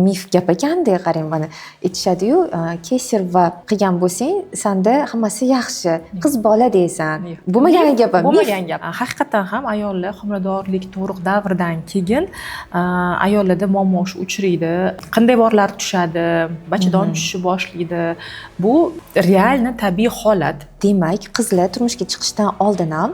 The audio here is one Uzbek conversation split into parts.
mif gap ekanda, qarang mana aytishadi-yu, kesir va qilgan bo'lsang, senda hammasi yaxshi. Qiz bola deysan. Bo'lmagan gap. Bo'lmagan gap. Haqiqatan ham ayollar homiladorlik tug'ruq davridan keyin ayollarda muammo uchraydi. Qanday borlar tushadi, bachadon tushishni boshlaydi. Bu realni tabiiy holat. Demak, qizlar turmushga chiqishdan oldin ham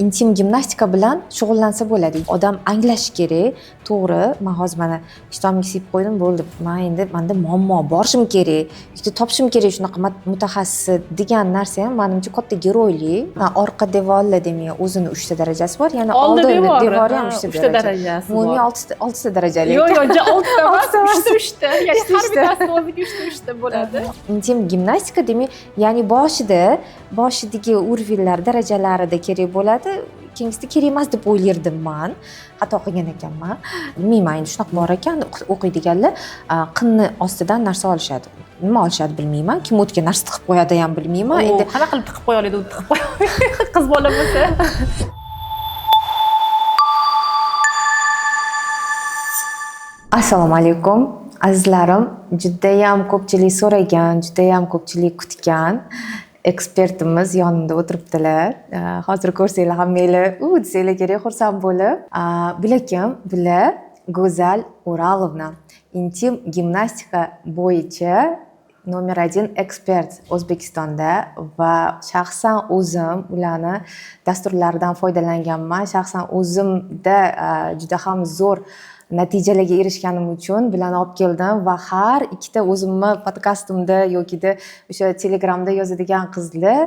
intim gimnastika bilan shug'ullansa bo'ladi. Odam anglashi kerak. To'g'ri, men hozir mana ishtonimga siyib qo'ydim, bo'ldi. Men endi menda muammo borishim kerak, yoki topishim kerak shunaqa mutaxassis degan narsa ham menimcha katta giroylik. Orqa devorli demak o'zini 3 ta darajasi bor, yana oldi devori ham 3 ta darajasi bor. Umumiy 6 ta darajali. Yo'q, 6 ta emas, 3 ta. Ya'ni har bittasi o'ziga 3 ta bo'ladi. Intim gimnastika demak, ya'ni boshidagi urovlar darajalarida kerak bo'ladi. Keyingisida kerak emas deb o'ylardim men. Xato qilgan ekanman. Bilmayman, endi shunaqa bor ekan, o'qiydiganlar qinni ostidan narsa olishadi. Nima olishadi bilmayman. Kim o'tga narsa tiqib qo'yadi ham bilmayman. Endi qanaqa qilib tiqib qo'ya oladi, tiqib qo'ya. Qiz bola bo'lsa. Assalomu alaykum. Azizlarim, juda ham ko'pchilik so'ragan, juda ham ko'pchilik kutgan ekspertimiz yonimda o'tiribdilar. Hozir ko'rsanglar hammanglar, desanglar kerak, xursand bo'lib. Bular kim? Bular Go'zal O'ralovna. Intim gimnastika bo'yicha номер 1 ekspert O'zbekistonda va shaxsan o'zim ularni dasturlaridan foydalanganman. Shaxsan o'zimda juda ham zo'r natijalarga erishganim uchun bularni olib keldim va har ikkita o'zimni podkastimda yokida o'sha Telegramda yozadigan qizlar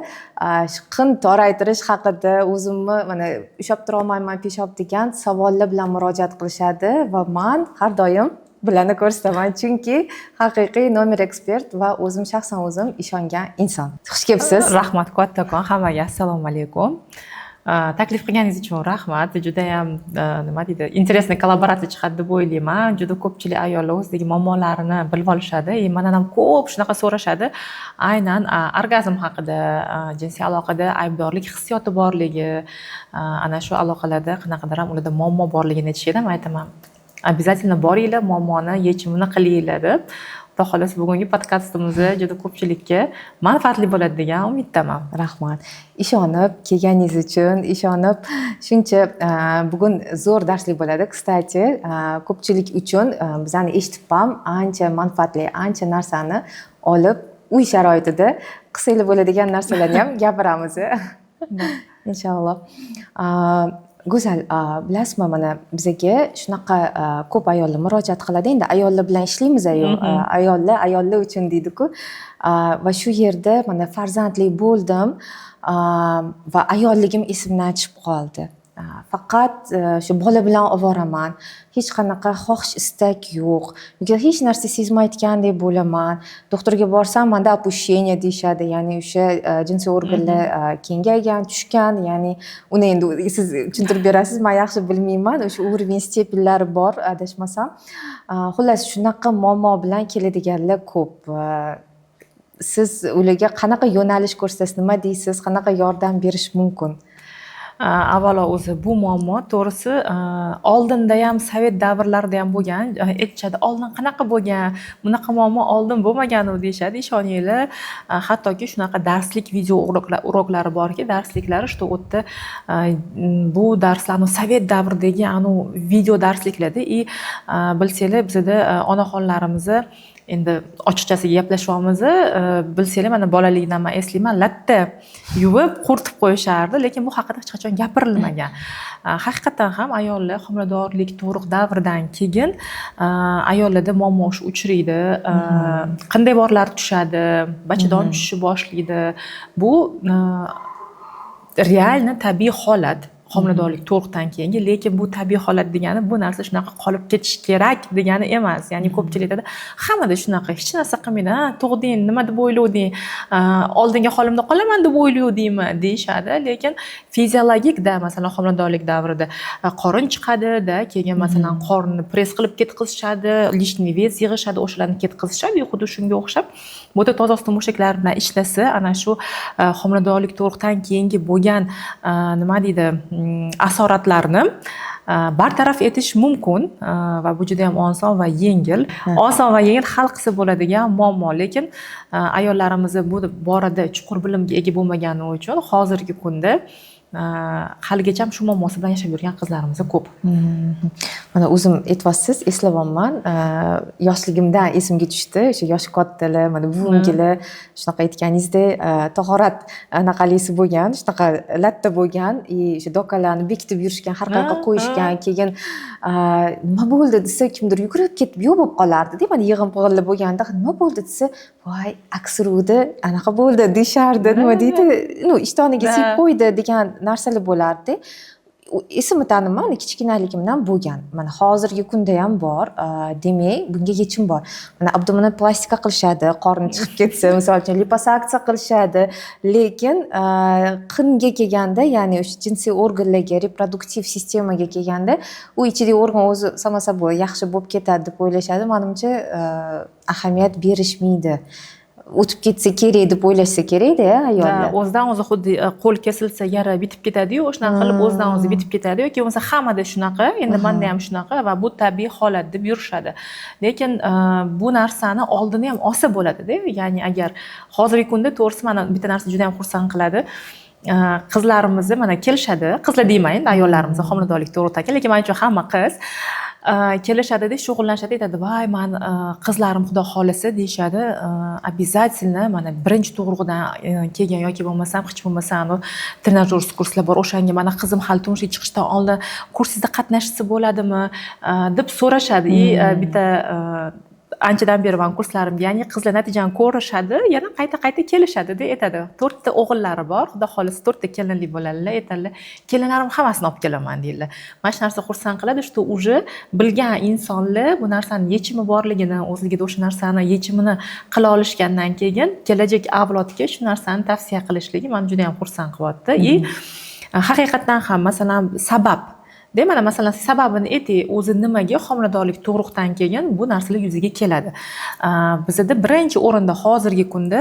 qin toraytirish haqida o'zimni mana ushlab tura olmayman peshob degan savollar bilan murojaat qilishadi va men har doim bularni ko'rsataman, chunki haqiqiy nomer ekspert va o'zim shaxsan o'zim ishongan inson. Xush kelibsiz. Rahmat kattakon, hammaga assalomu alaykum. Taklif qilganingiz uchun rahmat. Juda ham nima deydi, interesniy kollaboratsiya chiqadi deb o'ylayman. Juda ko'pchilik ayollar o'zidagi muammolarini bilib olishadi. Mendan ham ko'p shunaqa so'rashadi. Aynan orgazm haqida, jinsiy aloqada aybdorlik hissiyoti borligi, ana shu aloqalarda qanaqadir ham ularda muammo borligini aytishadi. Men aytaman, обязательно boringlar, muammoni yechimini qilinglar deb. Xudo xohlasa bugungi podkastimiz juda ko'pchilikka manfaatli bo'ladi degan umiddaman. Rahmat. Ishonib kelganingiz uchun, ishonib shuncha bugun zo'r darslik bo'ladi. Kstati, ko'pchilik uchun bizani eshitib ham ancha manfaatli, ancha narsani olib uy sharoitida qilsanglar bo'ladigan narsalarni ham gapiramiz. Inshaalloh. Go'zal, bilasizmi, mana bizga shunaqa ko'p ayollar murojaat qiladi. Endi ayollar bilan ishlaymiz-ku, ayollar uchun deydi-ku. Va shu yerda mana farzandli bo'ldim va ayolligim esimdan chiqib qoldi. Faqat shu bola bilan ovoraman. Hech qanaqa xohish istak yo'q. Yo'q, hech narsa sezmayotgandek bo'laman. Doktorga borsam, menda opущение deyshadi, ya'ni o'sha jinsiy organlar kengaygan, tushgan, ya'ni uni endi siz tushuntirib berasiz, men yaxshi bilmayman. O'sha уровень stepillari bor, adashmasam. Xullas, shunaqa muammo bilan keladiganlar ko'p. Siz ularga qanaqa yo'nalish ko'rsatasiz, nima deysiz, qanaqa yordam berish mumkin? Avvalo o'zi bu muammo to'g'risi oldinda ham sovet davrlarida ham bo'lgan. Aytishadi, oldin qanaqa bo'lgan, bunaqa muammo oldin bo'lmagan-u deyshadi. Ishoninglar, hattoki shunaqa darslik video uroklari borki, darsliklari shu o'tda bu darslarni sovet davridagi anu video darsliklarda bilsanglar bizda onaxonlarimiz endi ochiqchasiga gaplashyapmiz. Bilsanglar, mana bolaligimdan men eslayman, latta yuvib quritib qo'yishardi, lekin bu haqida hech qachon gapirilmagan. Haqiqatan ham ayollar homiladorlik tug'ruq davridan keyin ayollarda muammo uchraydi. Qanday borlar tushadi, bachadon tushishi boshlaydi. Bu realni tabiiy holat. Homiladorlik tug'ruqdan keyingi, lekin bu tabiiy holat degani bu narsa shunaqa qolib ketish kerak degani emas. Ya'ni ko'pchilik aytadi, hammada shunaqa, hech narsa qilmaydi, tug'ding, nima deb o'ylovding, oldingi holimda qolaman deb o'ylovdingmi deyshadi. Lekin fiziologikda, masalan, homiladorlik davrida qorin chiqadi-da, keyin masalan qornni press qilib ketkazishadi, lishniy vес yig'ishadi, o'shalarni ketkazishadi. Xuddi shunga o'xshab bo'ta toza mushaklar bilan ishlasa, ana shu homiladorlik tug'ruqdan keyingi bo'lgan nima deydi, asoratlarni bartaraf etish mumkin va bu juda ham oson va yengil. Oson va yengil hal qilsa bo'ladigan muammo, lekin ayollarimiz bu borada chuqur bilimga ega bo'lmagani uchun hozirgi kunda haligacha shu muammosi bilan yashab yurgan qizlarimiz ko'p. Mana o'zim aytyapsiz, eslavyapman. Yoshligimdan esimga tushdi, o'sha yoshi kattalar, mana buvimgilar shunaqa aytganingizdek, tahorat anaqalisi bo'lgan, shunaqa latta bo'lgan, o'sha dokalarni bekitib yurishgan, har qayoqqa qo'yishgan, keyin nima bo'ldi desa, kimdir yugurib ketib yo'q bo'lib qolardi-da, mana yig'im-pig'illar bo'lganda, nima bo'ldi desa, voy, aksiruvdi, anaqa bo'ldi, deshardi, nima deydi, ishtoniga siyib qo'ydi degan narsalar bo'lardi. Esimni taniman, kichkinaligimdan bo'lgan. Mana hozirgi kunda ham bor. Demak, bunga yechim bor. Mana abdominal plastika qilishadi, qorni chiqib ketsa, misol uchun liposaksiya qilishadi, lekin qinga kelganda, ya'ni o'sha jinsiy organlarga, reproduktiv sistemaga kelganda, u ichidagi organ o'zi samo собой yaxshi bo'lib ketadi deb o'ylashadi. Menimcha, ahamiyat berishmaydi. O'tib ketsa kerak deb o'ylashsa kerak-da ayollar. O'zidan o'zi xuddi qo'l kesilsa yara bitib ketadi-yu, o'shanaqa qilib o'zidan o'zi bitib ketadi yoki bo'lmasa hammada shunaqa, endi menda ham shunaqa va bu tabiiy holat deb yurishadi. Lekin bu narsani oldini ham olsa bo'ladi-da. Ya'ni agar hozirgi kunda to'g'risi mana bitta narsa juda ham xursand qiladi. Qizlarimiz mana kelishadi, qizlar deyman, ayollarimiz homiladorlik to'g'risida, lekin men uchun hamma qiz. Kelishadi-da, shug'ullanishadi, aytadi, "Voy, men qizlarim xudo xolisa" deyshadi, "Обязательно mana birinchi tug'ruqdan kelgan yoki bo'lmasam, hech bo'lmasam trenajyor kurslar bor, o'shanga mana qizim hali turmushga chiqishdan oldin kursingizda qatnashsa bo'ladimi?" deb so'rashadi. Bitta anchadan beri men kurslarimga, ya'ni qizlar natijani ko'rishadi, yana qayta kelishadi-da, aytadi. 4 ta o'g'illari bor, xudo xolisa 4 ta kelinli bo'ladilar, aytadilar. Kelinlarim hammasini olib kelaman deydilar. Mana shu narsa xursand qiladi, shu уже bilgan insonlar bu narsani yechimi borligini, o'zligida o'sha narsani yechimini qila olishgandan keyin kelajak avlodga shu narsani tavsiya qilishligi meni juda ham xursand qilyapti. Haqiqatan ham masalan sabab mana masalan sababini ayting, o'zi nimaga homiladorlik tug'ruqdan keyin bu narsalar yuzaga keladi. Bizda birinchi o'rinda hozirgi kunda,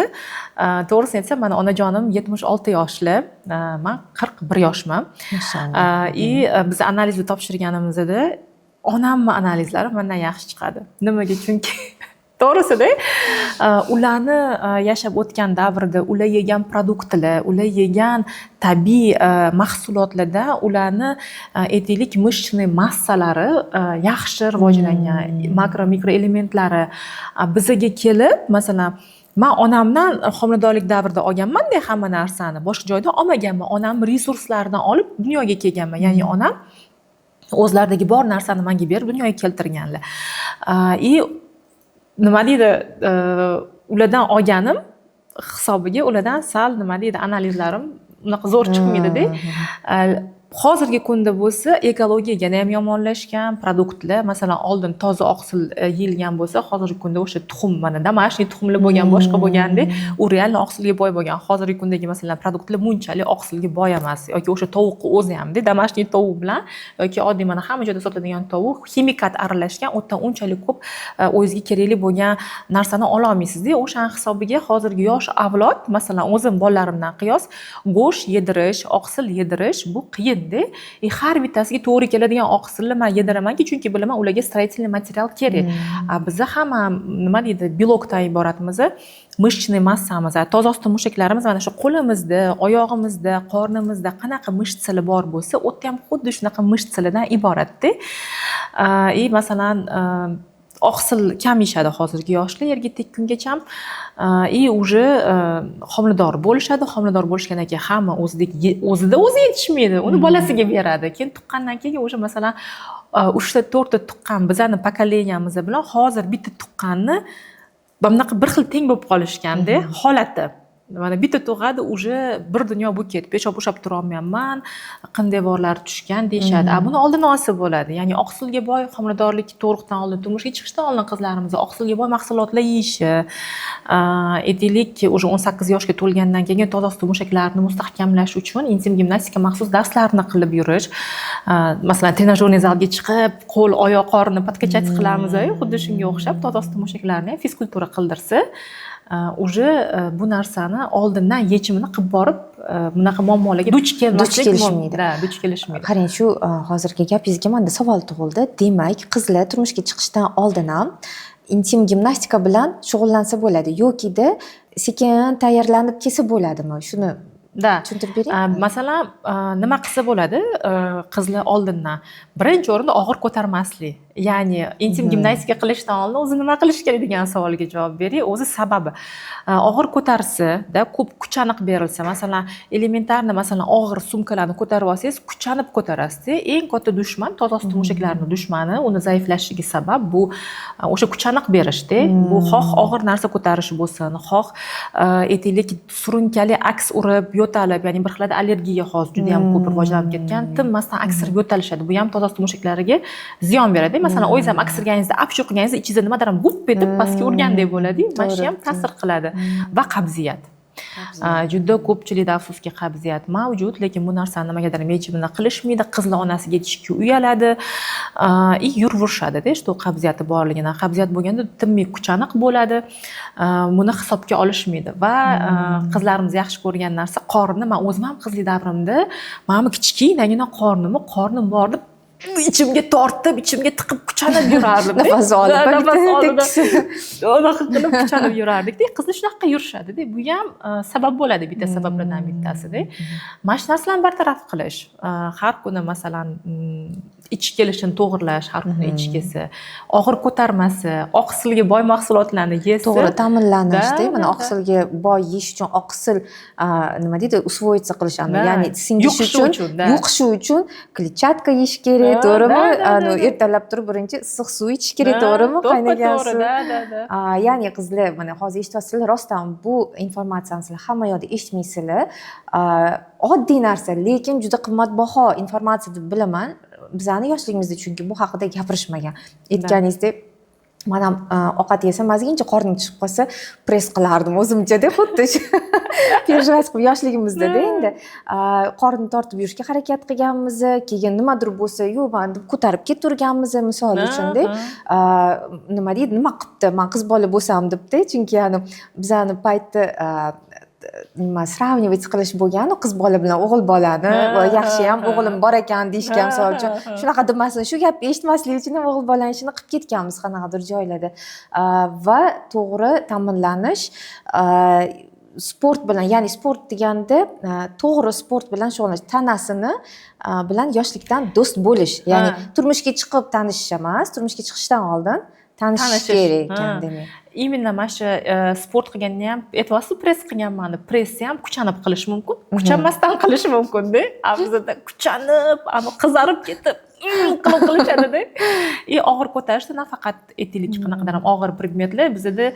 to'g'risini aytsam, mana onajonim 76 yoshli, men 41 yoshman. Biz analizni topshirganimizda onamning analizlari mendan yaxshi chiqadi. Nimaga? Chunki to'g'risida ularni yashab o'tgan davrda ular yegan produktlar, ular yegan tabiiy mahsulotlarda ularni aytaylik mышечный massalari yaxshi rivojlangan, makro mikro elementlari bizga kelib, masalan, men onamdan homiladorlik davrida olganman-da hamma narsani, boshqa joyda olmaganman. Onam resurslaridan olib dunyoga kelganman. Ya'ni onam o'zlaridagi bor narsani menga berib dunyoga keltirganlar. Nima deydi, ulardan olganim hisobiga ulardan sal nima deydi, analizlarim unaqa zo'r chiqmaydi-da. Hozirgi kunda bo'lsa ekologiyaga ham yomonlashgan produktlar, masalan, oldin toza oqsil yeyilgan bo'lsa, hozirgi kunda o'sha tuxum, mana damashniy tuxumlar bo'lgan, boshqa bo'lganda, u real oqsilga boy bo'lgan. Hozirgi kundagi masalan produktlar bunchalik oqsilga boy emas yoki o'sha tovuqni o'zi ham-da, damashniy tovuq bilan yoki oddiy mana hamma joyda sotiladigan tovuq ximikat aralashgan, o'tdan unchalik ko'p o'zingizga kerakli bo'lgan narsani ola olmaysiz-da. O'sha hisobiga hozirgi yosh avlod, masalan, o'zim bolalarimdan qiyos, go'sht yedirish, oqsil yedirish bu qiyin. Har bittasiga to'g'ri keladigan oqsilni men yediramanki, chunki bilaman ularga строительный material kerak. Bizda hamma nima deydi, belokdan iboratmiz. Mышечный massamiz, tozosti mushaklarimiz mana shu qo'limizda, oyog'imizda, qornimizda qanaqa mышцалар bor bo'lsa, o'tda ham xuddi shunaqa mышцаларdan iboratda. Masalan, oqsil kam yeyishadi hozirgi yoshlar, yerga tekkungacha уже homilador bo'lishadi. Homilador bo'lishgandan keyin hamma o'zida o'zi yetishmaydi, uni bolasiga beradi. Keyin tuqqandan keyin уже masalan 3 ta 4 ta tuqqan bizani pokoleniyamiz bilan hozir bitta tuqqanni bunaqa bir xil teng bo'lib qolishganda holati. Mana bitta tug'adi, уже bir dunyo bo'lib ketib, peshob ushlab tura olmayapman, qanday borlar tushgan deyshadi. Buni oldini olsa bo'ladi. Ya'ni oqsilga boy homiladorlik tug'ruqdan oldin, turmushga chiqishdan oldin qizlarimiz oqsilga boy mahsulotlar yeyishi, aytaylik, уже 18 yoshga to'lgandan keyin tozosti mushaklarini mustahkamlash uchun intim gimnastika maxsus darslarni qilib yurish. Masalan, trenajyorniy zalga chiqib, qo'l, oyoq, qorni podkachать qilamiz, xuddi shunga o'xshab tozosti mushaklarni fizkultura qildirsa, уже bu narsani oldindan yechimini qilib borib bunaqa muammolarga duch kelishmaydi. duch kelishmaydi. Qarang, shu hozirgi gapingizga menda savol tug'ildi. Demak, qizlar turmushga chiqishdan oldin ham intim gimnastika bilan shug'ullansa bo'ladi yoki-da sekin tayyorlanib kelsa bo'ladimi? Shuni tushuntirib bering. Masalan, nima qilsa bo'ladi? Qizlar oldindan birinchi o'rinda og'ir ko'tarmaslik. Ya'ni intim gimnastika qilishdan oldin o'zi nima qilish kerak degan savolga javob bering. O'zi sababi. Og'ir ko'tarsa-da, ko'p kuchaniq berilsa, masalan, elementarni, masalan, og'ir sumkalarni ko'tarib olsangiz, kuchanib ko'tarasiz. Eng katta dushman toza mushaklarning dushmani, uni zaiflashishiga sabab bu o'sha kuchaniq berishda. Bu xoh og'ir narsa ko'tarish bo'lsin, xoh aytaylik surunkali aks urib, yo'talib, ya'ni bir xil allergiya hozir juda ham ko'p rivojlanib ketgan, tinmasdan aksirib yo'talishadi. Bu ham toza mushaklariga ziyon beradi. Masalan, o'zingiz ham aksirganingizda, apshu qilganingizda ichingizda nimadir gup etib pastga urgandek bo'ladi. Mana shu ham ta'sir qiladi. Va qabziyat. Juda ko'pchilikda afsuski qabziyat mavjud, lekin bu narsani nimagadir yechimini qilishmaydi. Qizlar onasiga aytishga uyaladi, yurvorishadi-da, shu qabziyati borligidan. Qabziyat bo'lganda tinmay kuchaniq bo'ladi. Buni hisobga olishmaydi va qizlarimiz yaxshi ko'rgan narsa qorni. Men o'zim ham qizlik davrimda mana kichkinagina qornim bor deb ichimga tortib, ichimga tiqib kuchanib yurardim. Nafas olib, unaqa qilib kuchanib yurardik-da. Qizlar shunaqa yurishadi-da. Bu ham sabab bo'ladi, bitta sabablardan bittasi-da. Mana shu narsalarni bartaraf qilish. Har kuni masalan ichib kelishini to'g'irlash, har kuni ichib kelsa, og'ir ko'tarmasi, oqsilga boy mahsulotlarni yesa, to'g'ri ta'minlanishda, mana oqsilga boy yeyish uchun oqsil nima deydi, usvoyitsa qilishadi. Ya'ni singishi uchun, yuqishi uchun kletchatka yeyish kerak. To'g'rimi? Ertalab turib birinchi issiq suv ichish kerak, to'g'rimi? Qaynagan suv. Ya'ni qizlar, mana hozir eshityapsizlar, rostdan bu informatsiyani sizlar hamma yoqda eshitmaysizlar. Oddiy narsa, lekin juda qimmatbaho informatsiya deb bilaman. Bizani yoshligimizda chunki bu haqida gapirishmagan. Aytganingizdek, men ham ovqat yesam, mazgincha qornim chiqib qolsa, press qilardim o'zimcha-da, xuddi shu. Переживать qilib yoshligimizda-da endi qorni tortib yurishga harakat qilganmiz, keyin nimadir bo'lsa, yo'q, men deb ko'tarib ketaverganmiz, misol uchun-da. Nima deydi, nima qilibdi, men qiz bola bo'lsam debda, chunki bizani paytda nima сравнивать qilish bo'lgan, qiz bola bilan o'g'il bolani, yaxshi ham o'g'lim bor ekan deyishgan, misol uchun shunaqa demasin, shu gapni eshitmaslik uchun ham o'g'il bolani ishini qilib ketganmiz qanaqadir joylarda. Va to'g'ri ta'minlanish, sport bilan, ya'ni sport deganda to'g'ri sport bilan shug'ullanish, tanasini bilan yoshlikdan do'st bo'lish, ya'ni turmushga chiqib tanishish emas, turmushga chiqishdan oldin tanishish kerak ekan demak. Именно mana shu sport qilganda ham aytyapsiz, press qilganman deb, pressni ham kuchanib qilish mumkin, kuchanmasdan qilish mumkin-da. Bizda kuchanib, qizarib ketib qilib qilishadi-da. Og'ir ko'tarishda nafaqat aytaylik qanaqadir ham og'ir predmetlar, bizda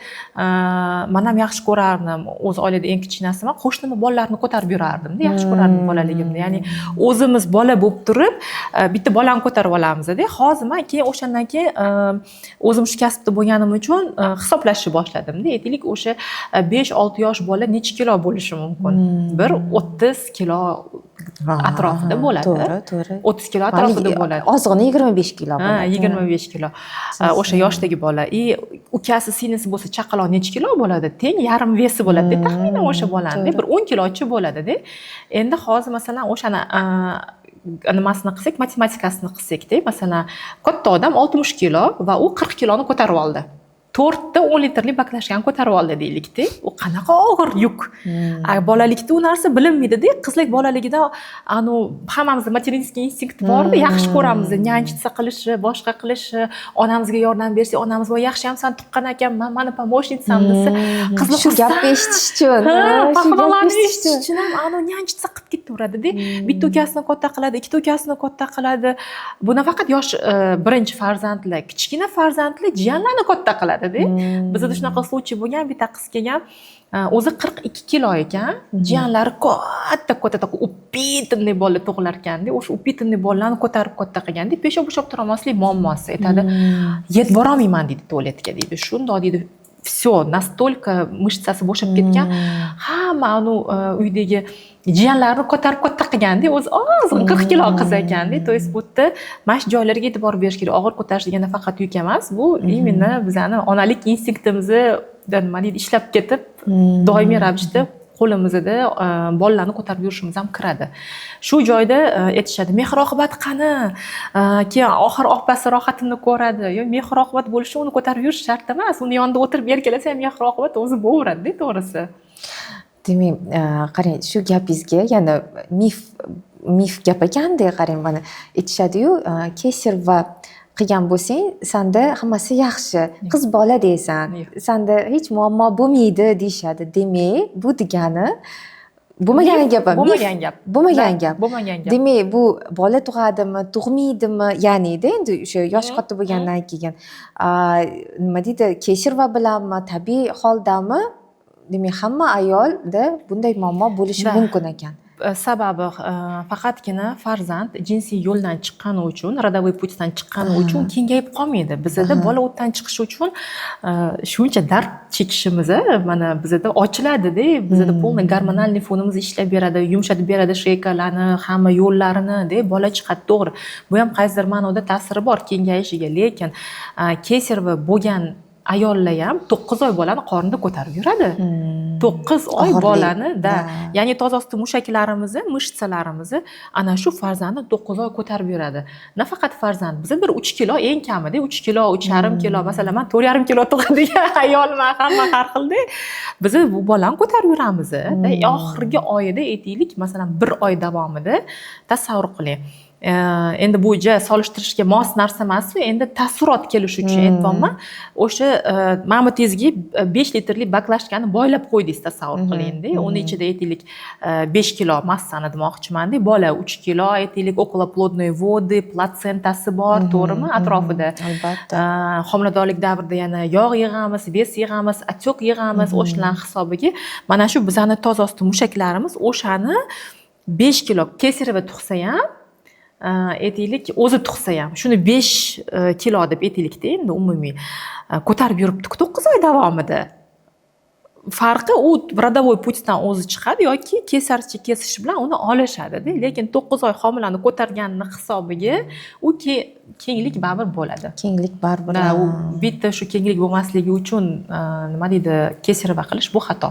men ham yaxshi ko'rardim. O'z oilada eng kichkinasiman, qo'shnimni bolalarini ko'tarib yurardim-da, yaxshi ko'rardim bolaligimda. Ya'ni o'zimiz bola bo'lib turib, bitta bolani ko'tarib olamiz-da. Hozir men keyin o'shandan keyin o'zim shu kasbda bo'lganim uchun hisoblashni boshladim-da. Aytaylik, o'sha 5-6 yosh bola necha kilo bo'lishi mumkin? Bir 30 kilo atrofida bo'ladi. To'g'ri. 30 kilo atrofida bo'ladi. Ozg'ini 25 kilo bo'ladi. 25 kilo. O'sha yoshdagi bola. Ukasi, singlisi bo'lsa chaqaloq necha kilo bo'ladi? Teng yarim vesi bo'ladi. Taxminan o'sha bolani bir 10 kilochi bo'ladi-da. Endi hozir masalan o'shani nimasini qilsak, matematikasini qilsak-da, masalan, katta odam 60 kilo va u 40 kiloni ko'tarib oldi. 4 ta 10 litrli baklashkani ko'tarib oldi deylik-da. U qanaqa og'ir yuk. Bolalikda u narsa bilinmaydi-da. Qizlik bolaligida hammamizda materinskiy instinkt bor-da, yaxshi ko'ramiz, nyanchitsa qilishi, boshqa qilishi, onamizga yordam bersak, onamiz voy yaxshi ham san tuqqan ekanman, meni pomощницам desa, qizlar shu gapni eshitish uchun, pahlavonlarni eshitish uchun ham nyanchitsa qilib ketaveradi-da. Bitta ukasini katta qiladi, ikkita ukasini katta qiladi. Bu nafaqat yosh birinchi farzandlar, kichkina farzandlar jiyanlarni katta qiladi. Bizda shunaqa случай bo'lgan, bitta qiz kelgan, o'zi 42 kilo ekan, jiyanlari katta upitniy bola tug'ilar ekanda, o'sha upitniy bolalarni ko'tarib katta qilganda, peshob bo'shab tura olmaslik muammosi. Aytadi, yetib bora olmayman deydi tualetga deydi. Shundoq deydi, все, настолько mышtsasi bo'shab ketgan, hamma uydagi jiyanlarni ko'tarib katta qilganda, o'zi ozg'in 40 kilo qiz ekanda. То есть bu yerda mana shu joylarga e'tibor berish kerak. Og'ir ko'tarish deganda faqat yuk emas, bu именно bizani onalik instinktimizni nima deydi ishlab ketib doimiy ravishda qo'limizda bolalarni ko'tarib yurishimiz ham kiradi. Shu joyda aytishadi, mehr oqibat qani? Keyin oxir opasi rohatini ko'radi. Yo mehr oqibat bo'lishi uni ko'tarib yurish shart emas. Uni yonida o'tirib erkalasa ham mehr oqibat o'zi bo'laveradi, to'g'risi. Demak, qarang, shu gapingizga yana mif gap ekanda, qarang, mana aytishadi-yu, kesir va qilgan bo'lsang, senda hammasi yaxshi, qiz bola deysan, senda hech muammo bo'lmaydi deyishadi. Demak, bu degani bo'lmagan gap. Bo'lmagan gap. Bo'lmagan gap. Bo'lmagan gap. Demak, bu bola tug'adimi, tug'maydimi, ya'ni-da endi o'sha yosh katta bo'lgandan keyin nima deydi, kesirva bilanmi, tabiiy holdami? Demak, hamma ayolda bunday muammo bo'lishi mumkin ekan. Sababi faqatgina farzand jinsiy yo'ldan chiqqani uchun, rodovoy putdan chiqqani uchun kengayib qolmaydi. Bizda bola o'tdan chiqishi uchun shuncha dard chekishimiz mana bizda ochiladi-da, bizda polniy gormonal fonimiz ishlab beradi, yumshatib beradi sheykalarni, hamma yo'llarini-da, bola chiqadi, to'g'ri. Bu ham qaysidir ma'noda ta'siri bor kengayishiga, lekin kesirva bo'lgan ayollar ham 9 oy bolani qornida ko'tarib yuradi. 9 oy bolani, ya'ni tozosti mushaklarimizni, mышцаlarimizni ana shu farzandni 9 oy ko'tarib yuradi. Nafaqat farzand, bizda bir 3 kilo eng kamida, 3 kilo, 3,5 kilo, masalan, men 4,5 kilo tug'adigan ayolman, hamma har xilda. Biz bu bolani ko'tarib yuramiz. Oxirgi oyida aytaylik, masalan, 1 oy davomida tasavvur qiling. Endi bu solishtirishga mos narsa emas, endi taassurot kelish uchun aytmoqman. O'sha mamutizga 5 litrli baklashkani boylab qo'ydingiz, tasavvur qiling-da. Uni ichida aytaylik 5 kilo massani demoqchiman-da. Bola 3 kilo, aytaylik okoloplodnoy vodi, platsentasi bor, to'g'rimi, atrofida. Albatta. Homiladorlik davrida yana yog' yig'amiz, bez yig'amiz, atyok yig'amiz, o'shalar hisobiga mana shu bizani tozosti mushaklarimiz o'shani 5 kilo kesirva tug'sa ham aytaylik o'zi tug'sa ham shuni 5 kilo deb aytaylikda, endi umumiy ko'tarib yuribdi 9 oy davomida. Farqi u rodovoy putdan o'zi chiqadi yoki kesarcha kesish bilan uni olishadi-da, lekin 9 oy homilani ko'targanini hisobiga u kenglik baribir bo'ladi. Kenglik baribir. U bitta shu kenglik bo'lmasligi uchun nima deydi, kesirva qilish bu xato.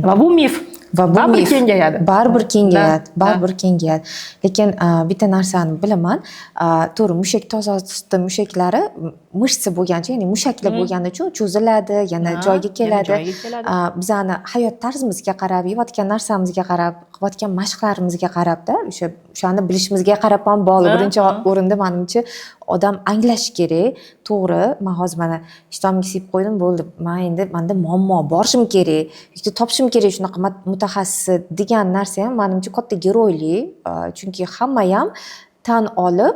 Va bu mif. Va bu baribir kengayadi. Baribir kengayadi, baribir kengayadi. Lekin bitta narsani bilaman, to'g'ri, mushak tozosti mushaklari mышца bo'lgancha, ya'ni mushaklar bo'lgani uchun cho'ziladi, yana joyiga keladi. Bizani hayot tarzimizga qarab, yeyotgan narsamizga qarab, qilayotgan mashqlarimizga qarab-da, o'shani bilishimizga qarab ham bog'liq. Birinchi o'rinda menimcha odam anglash kerak. To'g'ri, men hozir mana ishtonimga siyib qo'ydim, bo'ldi. Men endi menda muammo borishim kerak, yoki topishim kerak shunaqa mutaxassis degan narsa ham menimcha katta geroylik. Chunki hamma ham tan olib,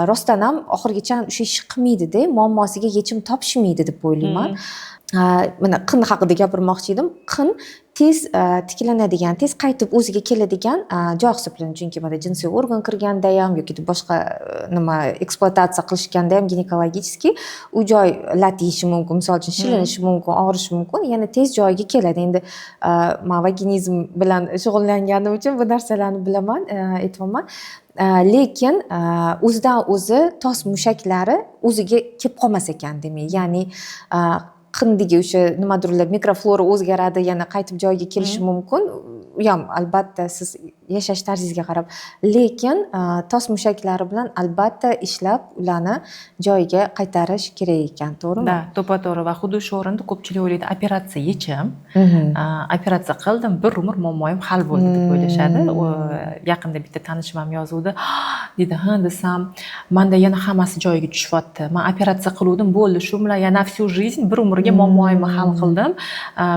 rostdan ham oxirgacha o'sha ish qilmaydi-da, muammosiga yechim topishmaydi deb o'ylayman. Mana qin haqida gapirmoqchi edim. Qin tez tiklanadigan, tez qaytib o'ziga keladigan joy hisoblanadi. Chunki mana jinsiy organ kirganda ham yoki boshqa nima ekspluatatsiya qilishganda ham ginekologichески u joy lat yeyishi mumkin, misol uchun shilinishi mumkin, og'rishi mumkin, yana tez joyiga keladi. Endi men vaginizm bilan shug'ullanganim uchun bu narsalarni bilaman, aytmoqman. Lekin o'zidan o'zi tos mushaklari o'ziga kelib qolmas ekan, demak, ya'ni qindagi o'sha nimadirlar mikroflora o'zgaradi, yana qaytib joyiga kelishi mumkin. U ham albatta siz yashash tarzingizga qarab, lekin tos mushaklari bilan albatta ishlab ularni joyiga qaytarish kerak ekan, to'g'rimi? Da, to'g'ri. Va xuddi shu o'rinda ko'pchilik o'ylaydi, operatsiya yechim. Operatsiya qildim, bir umr muammoim hal bo'ldi deb o'ylashadi. Yaqinda bitta tanishim ham yozuvdi. Dedi, "Ha, desam, menda yana hammasi joyiga tushyapti. Men operatsiya qiluvdim, bo'ldi, shu bilan yana всю жизнь bir umrga muammoimni hal qildim.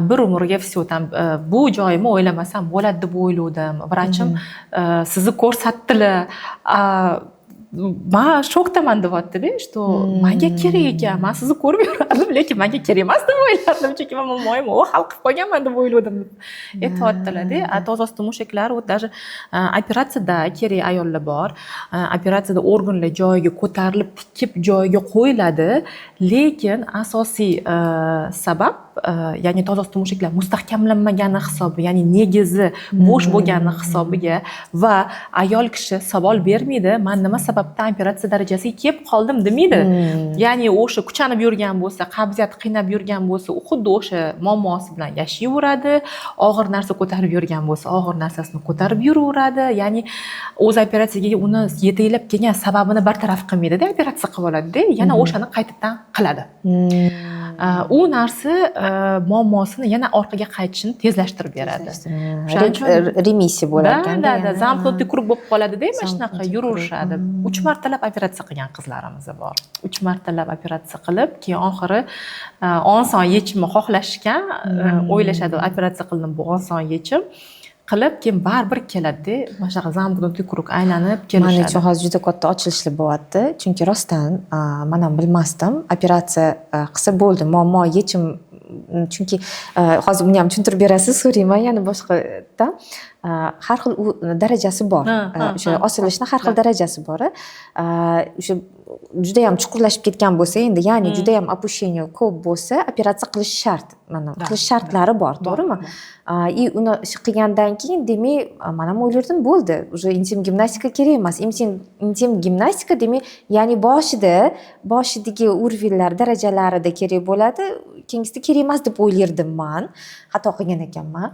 Bir umrga всё там bu joyimni o'ylamasam bo'ladi deb o'ylovdim. Vrachim sizni ko'rsatdilar. Men shokdaman deyapti-da, что menga kerak ekan. Men sizni ko'rib yurardim, lekin menga kerak emas deb o'ylardim, chunki men muammoyimni hal qilib qo'yganman deb o'yladim. Aytyaptilar-da, tozosti mushaklari даже operatsiyada kerak ayollar bor. Operatsiyada organlar joyiga ko'tarilib, tikib joyiga qo'yiladi, lekin asosiy sabab ya'ni toza suti mushaklar mustahkamlanmagani hisobi, ya'ni negizi bo'sh bo'lgani hisobiga va ayol kishi savol bermaydi, men nima sababdan operatsiya darajasiga kelib qoldim demaydi. Ya'ni o'sha kuchanib yurgan bo'lsa, qabziyat qiynab yurgan bo'lsa, u xuddi o'sha muammosi bilan yashayveradi. Og'ir narsa ko'tarib yurgan bo'lsa, og'ir narsasini ko'tarib yuraveradi. Ya'ni o'z operatsiyaga uni yetaklab kelgan sababini bartaraf qilmaydi-da, operatsiya qilib oladi-da, yana o'shani qaytadan qiladi. U narsa muammosini yana orqaga qaytishini tezlashtirib beradi. O'shaning uchun remissiya bo'lar ekanda. Da, zaмкнутый kruг bo'lib qoladi-da, mana shunaqa yuraverishadi. 3 martalab operatsiya qilgan qizlarimiz bor. 3 martalab operatsiya qilib, keyin oxiri oson yechimni xohlashgan, o'ylashadi, operatsiya qildim, bu oson yechim. Qilib keyin baribir keladi-da, mana shunaqa zaмкнутый kruг aylanib kelishadi. Men uchun hozir juda katta ochilishlar bo'lyapti, chunki rostdan men ham bilmasdim, operatsiya qilsa bo'ldi, muammo yechim. Chunki hozir buni ham tushuntirib berasiz, so'rayman yana boshqadan. Har xil darajasi bor. O'sha osilishning har xil darajasi bor. O'sha juda ham chuqurlashib ketgan bo'lsa, endi ya'ni juda ham opущение ko'p bo'lsa, operatsiya qilish shart. Mana qilish shartlari bor, to'g'rimi? Uni ish qilgandan keyin demak, men ham o'ylardim, bo'ldi. Уже intim gimnastika kerak emas. Intim gimnastika demak, ya'ni boshidagi uровеньlar darajalarida kerak bo'ladi. Keyingisida kerak emas deb o'ylardim men. Xato qilgan ekanman.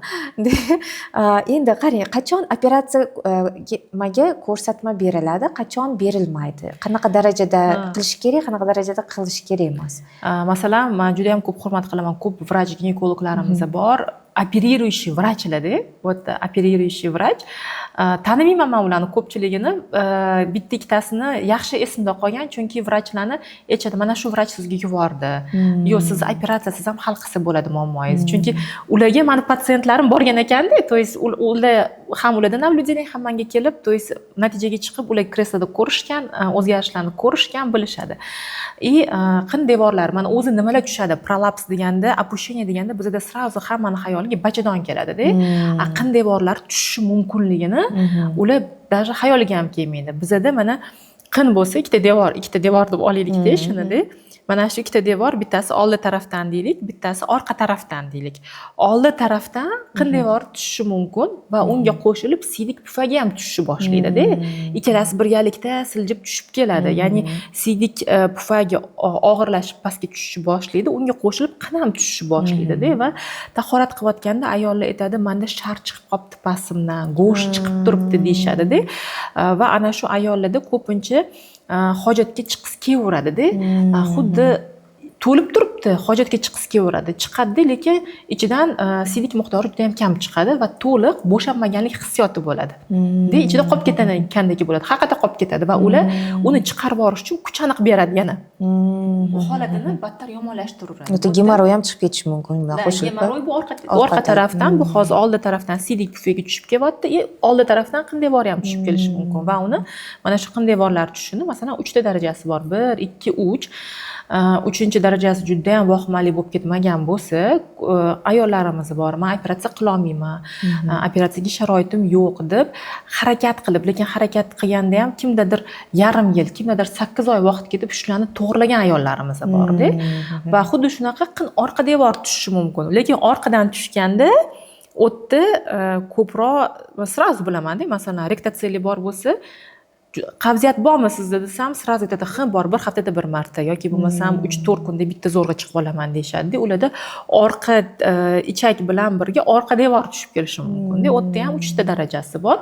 Endi qarang, qachon operatsiyaga ko'rsatma beriladi, qachon berilmaydi? Qanaqa darajada qilish kerak, qanaqa darajada qilish kerak emas? Masalan, men juda ham ko'p hurmat qilaman, ko'p vrach ginekologlarimiz bor. Opeрирующий vrachlarda, вот opeрирующий vrach. Tanimayman men ularni ko'pchiligini, bitta ikkitasini yaxshi esimda qolgan, chunki vrachlarni aytadi, mana shu vrach sizga yubordi. Yo, siz operatsiya siz ham hal qilsa bo'ladi muammoingizni. Chunki ularga meni patsientlarim borgan ekanda, to есть ular ham ulardan naблюдение ham menga kelib, to есть natijaga chiqib, ular kresloda ko'rishgan, o'zgarishlarni ko'rishgan, bilishadi. Qin devorlar, mana o'zi nimalar tushadi? Prolaps deganda, opущение deganda bizda сразу hammani xayoliga bachadon keladi-da. Qin devorlar tushishi mumkinligini ular даже xayoliga ham kelmaydi. Bizda mana qin bo'lsa, ikkita devor deb olaylik-da shuni-da. Mana shu ikkita devor, bittasi oldi tarafdan deylik, bittasi orqa tarafdan deylik. Oldi tarafdan qin devor tushishi mumkin va unga qo'shilib siydik pufagi ham tushishni boshlaydi-da. Ikkalasi birgalikda siljib tushib keladi. Ya'ni siydik pufagi og'irlashib pastga tushishni boshlaydi, unga qo'shilib qin ham tushishni boshlaydi-da va tahorat qilayotganda ayollar aytadi, menda shar chiqib qolibdi pastimdan, go'sht chiqib turibdi deyshadi-da. Va ana shu ayollarda ko'pincha hojatga chiqis kelaveradi-da. Xuddi to'lib turibdi, hojatga chiqis kelaveradi. Chiqadi, lekin ichidan siydik miqdori juda ham kam chiqadi va to'liq bo'shanmaganlik hissiyoti bo'ladi. Ichida qolib ketgandek bo'ladi. Haqiqatda qolib ketadi va ular uni chiqarib yuborish uchun kuch aniq beradi yana. Bu holatini battar yomonlashtiradi. Gemoroy ham chiqib ketishi mumkin bilan qo'shilib. Gemoroy bu orqa tarafdan, bu hozir oldi tarafdan siydik pufagi tushib kelyapti, oldi tarafdan qin devori ham tushib kelishi mumkin va uni mana shu qin devorlar tushishini masalan 3 ta darajasi bor. 1, 2, 3. 3-darajasi juda ham vahimali bo'lib ketmagan bo'lsa, ayollarimiz bor, men operatsiya qila olmayman, operatsiyaga sharoitim yo'q deb harakat qilib, lekin harakat qilganda ham kimdadir yarim yil, kimdadir 8 oy vaqt ketib shularni to'g'rilagan ayollarimiz bor-da. Va xuddi shunaqa qin orqa devor tushishi mumkin. Lekin orqadan tushganda o'tni ko'proq sразу bilaman-da, masalan, rektatsiyali bor bo'lsa, qabziyat bormi sizda desam, sразу aytadi, bor, bir haftada bir marta yoki bo'lmasam 3-4 kunda bitta zo'rg'a chiqib olaman deyshadi. Ularda orqa ichak bilan birga orqa devor tushib kelishi mumkin. O'tda ham 3 ta darajasi bor.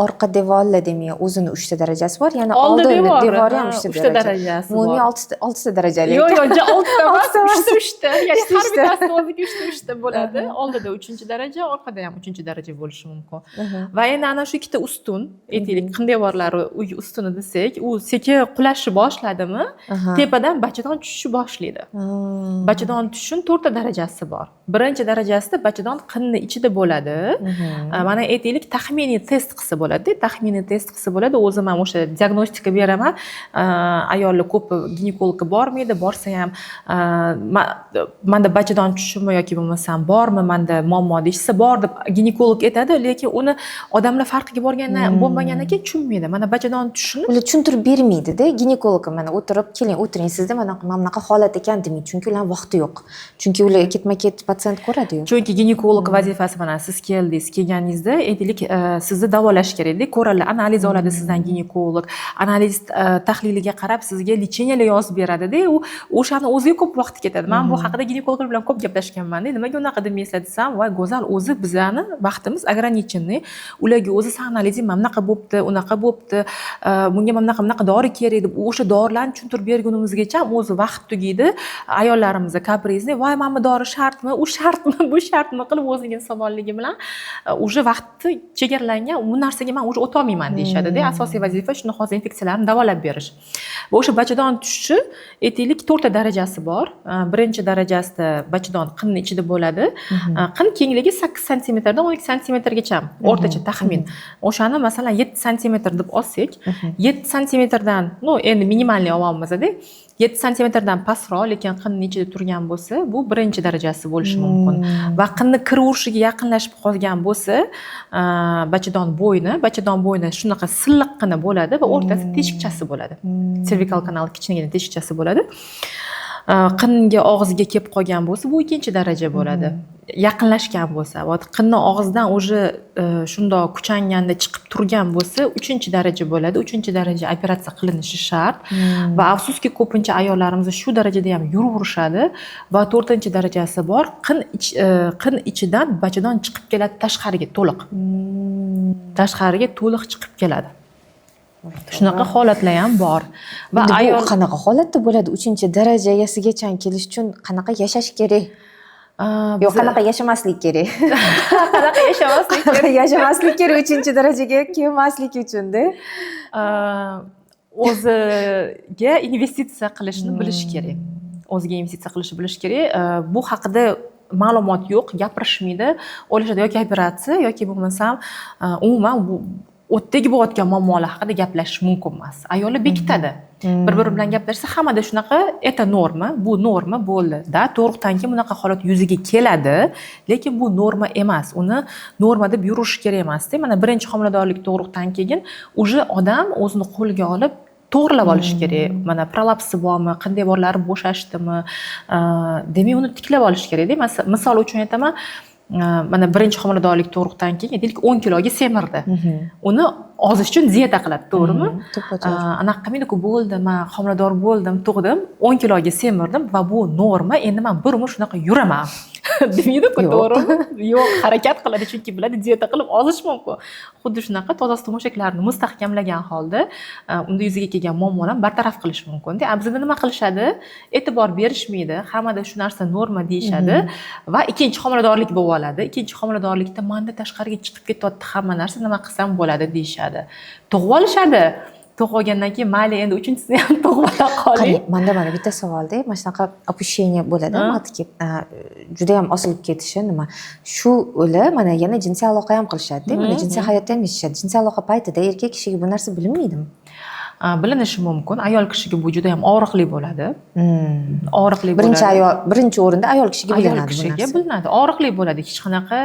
Orqa devorlar demak, o'zini 3 ta darajasi bor, yana oldi devori ham 3 ta darajasi bor. Umumiy 6 ta darajali. Yo'q, 6 ta emas, 3 ta. Ya'ni har bittasi o'ziga 3 ta bo'ladi. Oldida 3-daraja, orqada ham 3-daraja bo'lishi mumkin. Va endi ana shu ikkita ustun, aytaylik, devorlari uy ustuni desak, u sekin qulashni boshladimi, tepadan bachadon tushishni boshlaydi. Bachadon tushishining 4 ta darajasi bor. Birinchi darajasida bachadon qinni ichida bo'ladi. Mana aytaylik, taxminiy test qilsa bo'ladi. Taxminiy test qilsa bo'ladi. O'zim ham o'sha diagnostika beraman. Ayollar ko'p ginekologga bormaydi, borsa ham manda bachadon tushishimi yoki bo'lmasam bormi manda muammo deyishsa bor deb ginekolog aytadi, lekin uni odamlar farqiga bo'lmagandan keyin tushunmaydi. Mana bachadon tushishini ular tushuntirib bermaydi-da. Ginekolog mana o'tirib, keling o'tiring sizda mana bunaqa holat ekan demaydi, chunki ular vaqti yo'q. Chunki ular ketma-ket patsient ko'radi-yu. chunki ginekolog vazifasi mana siz keldingiz, kelganingizda aytaylik sizni davolash kerakda, ko'radi, analiz oladi sizdan ginekolog, analiz tahliliga qarab sizga lecheniyalar yozib beradida, u o'shani o'ziga ko'p vaqt ketadi. Men bu haqida ginekologlar bilan ko'p gaplashganman. Nimaga unaqa demaysizlar desam, voy go'zal, o'zi bizani vaqtimiz ограниченный. Ularga o'zi analizing mana bunaqa bo'pti, unaqa bo'pti, bunga mana bunaqa dori kerak deb o'sha dorilarni tushuntirib bergunimizgacha o'zi vaqt tugaydi. Ayollarimizga kaprizni, voy mana bu dori shartmi, u shartmi, bu shartmi qilib o'zining savonligi bilan o'sha vaqtni chegaralangan, bu narsaga men o'sha o'ta olmayman deyishadi-da. Asosiy vazifa shuni hozir infeksiyalarni davolab berish. Va o'sha bachadon tushishi aytaylik 4 ta darajasi bor. Birinchi darajasida bachadon qinni ichida bo'ladi. Qin kengligi 8 sm dan 12 sm gacha o'rtacha taxmin. O'shani masalan 7 sm deb olsak, 7 sm dan, endi minimalniy olyapmiz-da. 7 sm dan pastroq, lekin qinni ichida turgan bo'lsa, bu birinchi darajasi bo'lishi mumkin. Va qinni kiruvishiga yaqinlashib qolgan bo'lsa, bachadon bo'yni shunaqa silliqqina bo'ladi va o'rtasida teshikchasi bo'ladi. Servikal kanal kichkinagina teshikchasi bo'ladi. Qinga og'ziga kelib qolgan bo'lsa, bu ikkinchi daraja bo'ladi. Yaqinlashgan bo'lsa, va qinni og'zidan o'zi shundoq kuchanganda chiqib turgan bo'lsa, 3-daraja bo'ladi. 3-daraja operatsiya qilinishi shart. Va afsuski ko'pincha ayollarimiz shu darajada ham yuraverishadi va 4-darajasi bor. Qin ichidan bachadon chiqib keladi tashqariga to'liq. Tashqariga to'liq chiqib keladi. Shunaqa holatlar ham bor. Va ayol qanaqa holatda bo'ladi? 3-darajasigacha kelish uchun qanaqa yashash kerak? Yo'q, qanaqa yashamaslik kerak? Qanaqa yashamaslik kerak? Yashamaslik kerak 3-darajaga kelmaslik uchun-da. O'ziga investitsiya qilishni bilish kerak. O'ziga investitsiya qilishni bilish kerak. Bu haqida ma'lumot yo'q, gapirishmaydi. O'ylashadi yoki operatsiya yoki bo'lmasam umuman o'tdagi bo'layotgan muammolar haqida gaplashish mumkin emas. Ayollar bekitadi. Bir-biri bilan gaplashsa hammada shunaqa, "Eta norma, bu norma bo'ldi-da, to'g'ridan keyin bunaqa holat yuzaga keladi, lekin bu norma emas. Uni norma deb yurish kerak emas-da. Mana birinchi homiladorlik to'g'ridan keyin o'sha odam o'zini qo'lga olib to'g'rilab olish kerak. Mana prolapsi bormi, qanday borlari bo'shashdimi, demak uni tiklab olish kerak-da. Misol uchun aytaman, mana birinchi homiladorlik to'g'ridan keyin aytaylik 10 kiloga semirdi. Uni ozish uchun diyeta qiladi, to'g'rimi? Anaqa qilmaydi-ku, bo'ldi, men homilador bo'ldim, tug'dim, 10 kiloga semirdim va bu norma, endi men bir umr shunaqa yuraman. Demaydi-ku, to'g'rimi? Yo'q, harakat qiladi, chunki biladi diyeta qilib ozish mumkin. Xuddi shunaqa toza to'mashaklarni mustahkamlagan holda unda yuzaga kelgan muammolarni bartaraf qilish mumkin-da. Bizda nima qilishadi? E'tibor berishmaydi. Hammada shu narsa norma deyishadi va ikkinchi homiladorlik bo'lib oladi. Ikkinchi homiladorlikda menda tashqariga chiqib ketyapti hamma narsa, nima qilsam bo'ladi deyishadi. Tug'ib olishadi. Tug'ib olgandan keyin mayli endi uchinchisini ham tug'ib ola qoling. Manda mana bitta savolda, mana shunaqa opущение bo'ladi, matki juda ham osilib ketishi nima? Shu ular mana yana jinsiy aloqa ham qilishadi-da, mana jinsiy hayotda ham yashashadi. Jinsiy aloqa paytida erkak kishiga bu narsa bilinmaydimi? Bilinishi mumkin. Ayol kishiga bu juda ham og'riqli bo'ladi. Og'riqli bo'ladi. Birinchi o'rinda ayol kishiga bilinadi. Ayol kishiga bilinadi. Og'riqli bo'ladi. Hech qanaqa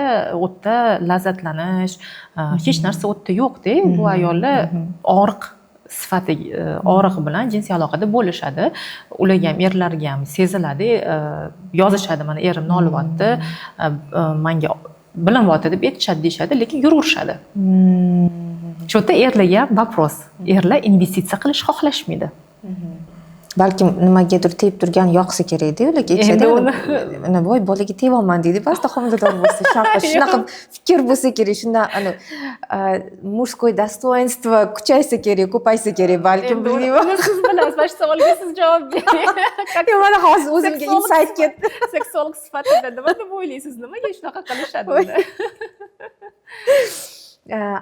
o'tda lazzatlanish, hech narsa o'tda yo'q-da. Bu ayollar og'riq sifati og'riq bilan jinsiy aloqada bo'lishadi. Ularga ham, erlarga ham seziladi. Yozishadi, mana erim nolyapti, menga bilinyapti deb aytishadi deyishadi, lekin yuraverishadi. Shu yerda erlarga ham vopros. Erlar investitsiya qilish xohlashmaydi. Balkim nimagadir tegib turgan yoqsa kerak-da, ularga aytishadi. Ana voy bolaga tegolman deydi, ba'zida homilador bo'lsa, shunaqa fikr bo'lsa kerak, shunda ana mужское достоинство kuchaysa kerak, ko'paysa kerak, balkim bilmayman. Siz bilasiz, mana shu savolga siz javob bering. Mana hozir o'zimga insight ketdi. Seksolog sifatida nima deb o'ylaysiz? Nimaga shunaqa qilishadi?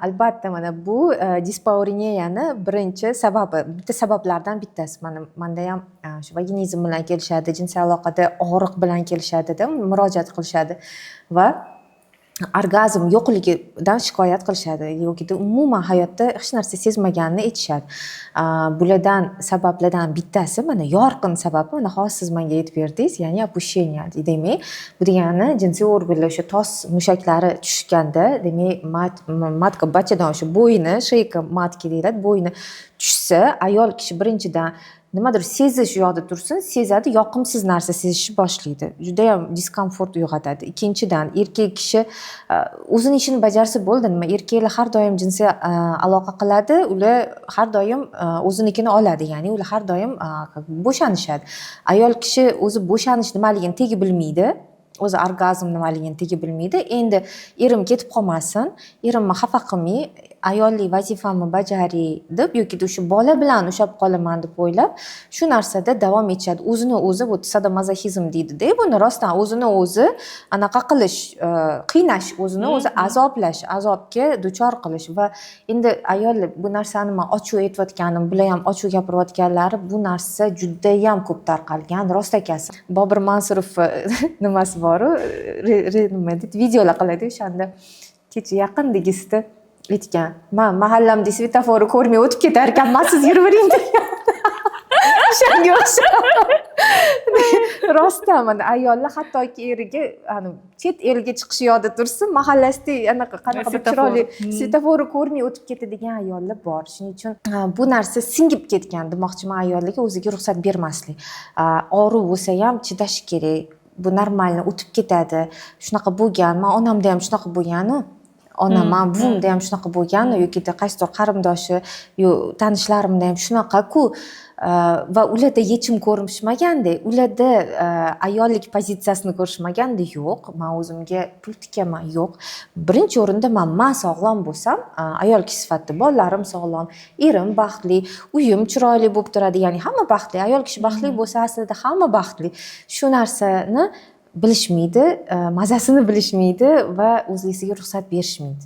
Albatta, mana bu dispariniyani birinchi sababi, bitta sabablardan bittasi. Menda ham shu vaginizm bilan kelishadi, jinsiy aloqada og'riq bilan kelishadi-da, murojaat qilishadi va orgazm yo'qligidan shikoyat qilishadi yoki umuman hayotda hech narsa sezmaganini aytishadi. Bulardan sabablardan bittasi mana yorqin sababi mana hozir siz menga aytib berdingiz, ya'ni opущение. Demak, bu degani jinsiy organlar o'sha tos mushaklari tushganda, demak matka bachadan o'sha bo'yni, sheyka matki deyiladi, bo'yni tushsa, ayol kishi birinchidan nimadir sezish yoqda tursin, sezadi, yoqimsiz narsa sezishni boshlaydi. Juda ham diskomfort uyg'otadi. Ikkinchidan, erkak kishi o'zini ishini bajarsa bo'ldi. Nima, erkaklar har doim jinsiy aloqa qiladi, ular har doim o'zinikini oladi, ya'ni ular har doim bo'shanishadi. Ayol kishi o'zi bo'shanish nimaligini tegi bilmaydi. O'zi orgazm nimaligini tegi bilmaydi. Endi erim ketib qolmasin, erimni xafa qilmay, ayollik vazifamni bajaray deb yoki o'sha bola bilan ushlab qolaman deb o'ylab, shu narsada davom etishadi. O'zini o'zi bu sadomazoxizm deydi-da, buni rostdan o'zini o'zi anaqa qilish, qiynash, o'zini o'zi azoblash, azobga duchor qilish va endi ayollar bu narsani men ochiq aytayotganim, bular ham ochiq gapirayotganlari bu narsa juda ham ko'p tarqalgan, rost akasi. Bobur Mansurov nimasi bor-ku, nima deydi, videolar qiladi o'shanda. Kecha yaqindagisida aytgan, men mahallamda svetoforni ko'rmay o'tib ketar ekanman, siz yuravering degan. O'shanga o'xshab. Rostdan mana ayollar hattoki eriga chet elga chiqish yo'lda tursin, mahallasida anaqa qanaqa bir chiroyli svetoforni ko'rmay o'tib ketadigan ayollar bor. Shuning uchun bu narsa singib ketgan demoqchiman, ayollarga o'ziga ruxsat bermaslik. Og'riq bo'lsa ham chidash kerak. Bu normalni o'tib ketadi. Shunaqa bo'lgan, men onamda ham shunaqa bo'lgan-ku. Onam, buvimda ham shunaqa bo'lgan yoki qaysidir qarindoshi, yo tanishlarimda ham shunaqa-ku. Va ularda yechim ko'rishmaganda, ularda ayollik pozitsiyasini ko'rishmaganda, yo'q, men o'zimga pul tikaman, yo'q. Birinchi o'rinda men sog'lom bo'lsam, ayol kishi sifatida bolalarim sog'lom, erim baxtli, uyim chiroyli bo'lib turadi, ya'ni hamma baxtli. Ayol kishi baxtli bo'lsa, aslida hamma baxtli. Shu narsani bilishmaydi, mazasini bilishmaydi va o'zlisiga ruxsat berishmaydi.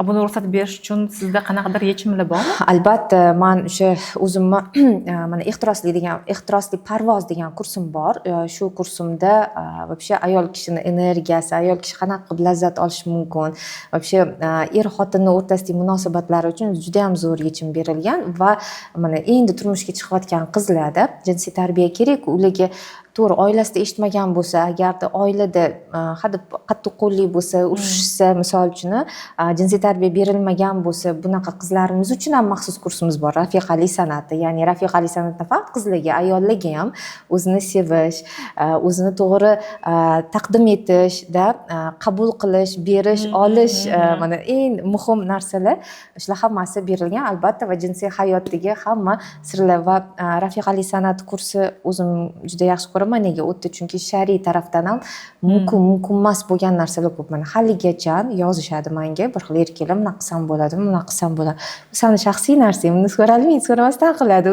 Buni ruxsat berish uchun sizda qanaqadir yechimlar bormi? Albatta, men o'sha o'zimni mana ehtirosli parvoz degan kursim bor. Shu kursimda вообще ayol kishining energiyasi, ayol kishi qanaqa qilib lazzat olishi mumkin, вообще er xotinning o'rtasidagi munosabatlari uchun juda ham zo'r yechim berilgan va mana endi turmushga chiqayotgan qizlarda jinsiy tarbiya kerak, ularga to'g'ri oilasida eshitmagan bo'lsa, agarda oilada hadeb qattiqqo'llik bo'lsa, urushsa, misol uchun jinsiy tarbiya berilmagan bo'lsa, bunaqa qizlarimiz uchun ham maxsus kursimiz bor, rafiqali san'ati. Ya'ni rafiqali san'atda faqat qizlarga, ayollarga ham o'zini sevish, o'zini to'g'ri taqdim etishda qabul qilish, berish, olish, mana eng muhim narsalar shular hammasi berilgan. Albatta va jinsiy hayotdagi hamma sirlar va rafiqali san'at kursi o'zim juda yaxshi ko'raman. Nega o'tdi? Chunki shar'iy tarafdan ham mumkin emas bo'lgan narsalar ko'p. Mana haligacha yozishadi menga, bir xil erkaklar bunaqa qilsam bo'ladimi, bunaqa qilsam bo'ladi. Bu seni shaxsiy narsang, buni so'ralmaydi, so'ramasdan qiladi.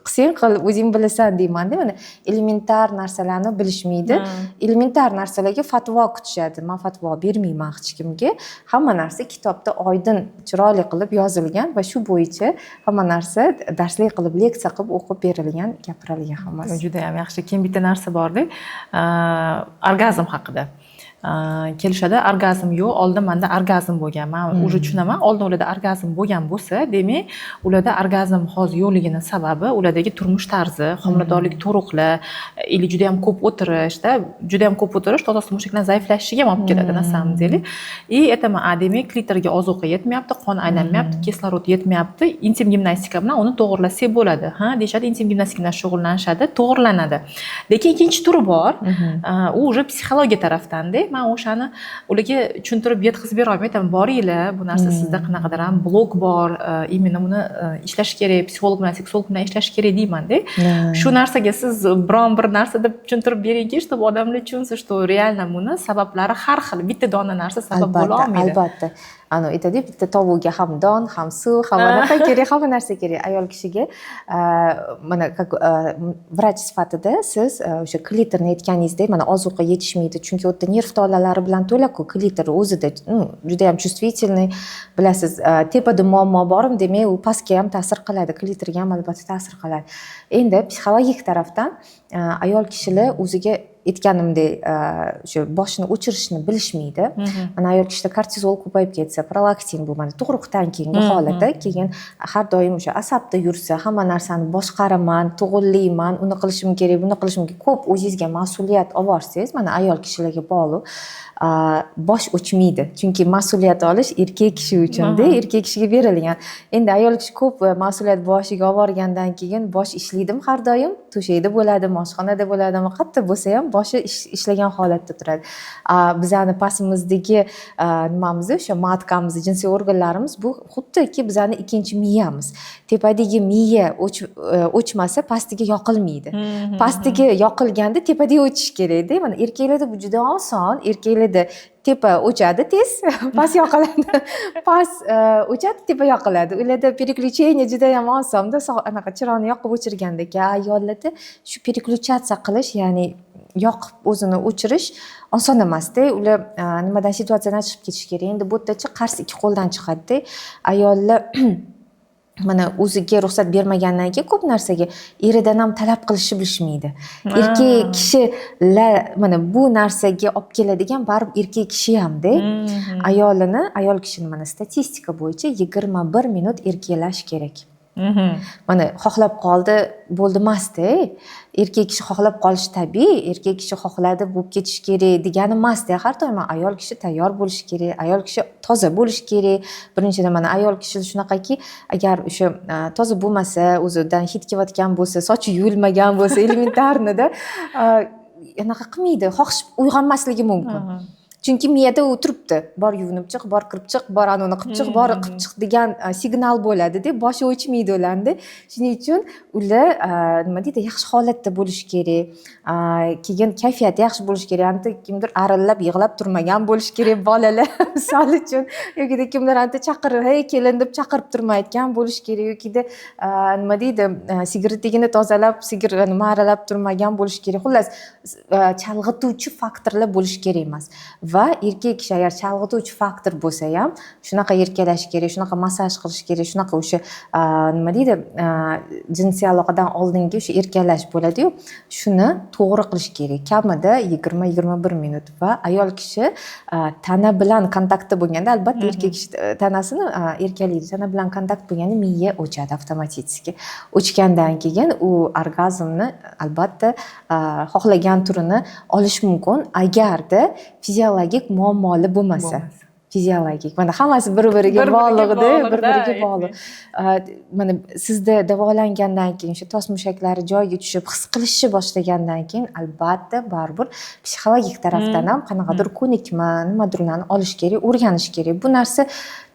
Qilsang qil, o'zing bilasan deyman-da. Mana elementar narsalarni bilishmaydi. Elementar narsalarga fatvo kutishadi. Men fatvo bermayman hech kimga. Hamma narsa kitobda oydin, chiroyli qilib yozilgan va shu bo'yicha hamma narsa darslik qilib, leksiya qilib o'qib berilgan, gapirilgan hammasi. Juda ham yaxshi. Keyin bitta narsa bor-da, orgazm haqida. Kelishadi, orgazm yo'q, oldin menda orgazm bo'lgan. Men уже tushunaman, oldin ularda orgazm bo'lgan bo'lsa, demak, ularda orgazm hozir yo'qligining sababi ulardagi turmush tarzi, homiladorlik turuqlar, или juda ham ko'p o'tirishda, juda ham ko'p o'tirish to'g'risi mushaklarning zaiflashishiga olib keladi, na samом деле. И aytaman, demak, klitorga ozuqa yetmayapti, qon aylanmayapti, kislorod yetmayapti, intim gimnastika bilan uni to'g'irlasak bo'ladi. Ha, deyshadi, intim gimnastika bilan shug'ullanishadi, to'g'irlanadi. Lekin ikkinchi turi bor, u уже psixologiya tarafdan-da. Men o'shani ularga tushuntirib yetkazib bera olmayman. Boringlar, bu narsa sizda qanaqadir ham blok bor, именно buni ishlash kerak, psixolog bilan, seksolog bilan ishlash kerak deyman-da. Shu narsaga siz biron bir narsa deb tushuntirib beringki, чтобы odamlar tushunsa, что реально buni sabablari har xil, bitta dona narsa sabab bo'la olmaydi. Albatta. Aytadi, bitta tovuqga ham don, ham suv, ham anaqa kerak, hamma narsa kerak. Ayol kishiga mana vrach sifatida siz o'sha klitorni aytganingizdek, mana ozuqa yetishmaydi, chunki u yerda nerv tolalari bilan to'la-ku, klitor o'zida juda ham чувствительный, bilasiz, tepada muammo bormi, demak, u pastga ham ta'sir qiladi, klitorga ham albatta ta'sir qiladi. Endi psixologik tarafdan ayol kishilar o'ziga aytganimdek o'sha boshni o'chirishni bilishmaydi. Mana ayol kishida kortizol ko'payib ketsa, prolaktin bu mana tug'ruqdan keyingi holati, keyin har doim o'sha asabda yursa, hamma narsani boshqaraman, to'g'rilayman, uni qilishim kerak, buni qilishim kerak, ko'p o'zingizga mas'uliyat olsangiz, mana ayol kishilarga bog'liq bosh o'chmaydi. Chunki mas'uliyat olish erkak kishi uchunda, erkak kishiga berilgan. Endi ayol kishi ko'p mas'uliyat boshiga olgandan keyin bosh ishlaydimi har doim, to'shakda bo'ladimi, oshxonada bo'ladimi, qayerda bo'lsa ham boshi ishlagan holatda turadi. Bizani pastimizdagi nimamiz, o'sha matkamiz, jinsiy organlarimiz bu xuddiki bizani ikkinchi miyamiz. Tepadagi miya o'chmasa pastiga yoqilmaydi. Pastiga yoqilganda tepadaga o'chish kerak-da. Mana erkaklarda bu juda oson. Erkaklarda tepa o'chadi tez, past yoqiladi. Past o'chadi, tepa yoqiladi. Ularda переключение juda ham osonda, anaqa chiroqni yoqib o'chirgandek. Ayollarda shu переключаться qilish, ya'ni yoqib o'zini o'chirish oson emasda. Ular nimadan situatsiyadan chiqib ketish kerak. Endi bu yerdachi qarz ikki qo'ldan chiqadi-da. Ayollar mana o'ziga ruxsat bermagandan keyin ko'p narsaga eridan ham talab qilishni bilishmaydi. Erkak kishilar mana bu narsaga olib keladigan baribir erkak kishi hamda ayol kishini mana statistika bo'yicha 21 minut erkalash kerak. Mana xohlab qoldi bo'ldi emasda. Erkak kishi xohlab qolishi tabiiy, erkak kishi xohladi bo'lib ketish kerak degani emasda. Har doim ayol kishi tayyor bo'lishi kerak, ayol kishi toza bo'lishi kerak. Birinchidan mana ayol kishi shunaqaki, agar o'sha toza bo'lmasa, o'zidan hid kelayotgan bo'lsa, sochi yuvilmagan bo'lsa, elementarnida anaqa qilmaydi, xohish uyg'onmasligi mumkin. Chunki miyada u turibdi. Bor yuvinib chiq, bor kirib chiq, bor anoni qilib chiq, bor qilib chiq degan signal bo'ladi-da, boshi o'chmaydi ularni. Shuning uchun ular nima deydi, yaxshi holatda bo'lishi kerak. Keyin kayfiyati yaxshi bo'lishi kerak. Anta kimdir arillab, yig'lab turmagan bo'lishi kerak bolalar, misol uchun. Yokida kimdir anta chaqirib, "Hey, kelin" deb chaqirib turmayotgan bo'lishi kerak. Yokida nima deydi, sigaretligini tozalab, nima aralab turmagan bo'lishi kerak. Xullas, chalg'ituvchi faktorlar bo'lishi kerak emas. Va erkak kishi agar chalg'ituvchi faktor bo'lsa ham, shunaqa erkalash kerak, shunaqa massaj qilish kerak, shunaqa o'sha nima deydi, jinsiy aloqadan oldingi o'sha erkalash bo'ladi-yu, shuni to'g'ri qilish kerak. Kamida 20-21 minut. Va ayol kishi tana bilan kontaktda bo'lganda, albatta erkak kishi tanasini erkalaydi. Tana bilan kontakt bo'lganda miya o'chadi avtomatik. O'chgandan keyin u orgazmni albatta xohlagan turini olish mumkin, agarda fiziologik muammoli bo'lmasa. Fiziologik. Mana hammasi bir-biriga bog'liqda, bir-biriga bog'liq. Mana sizda davolangandan keyin o'sha tos mushaklari joyiga tushib, his qilishni boshlagandan keyin albatta baribir psixologik tarafdan ham qanaqadir ko'nikma, nimadirlarni olish kerak, o'rganish kerak. Bu narsa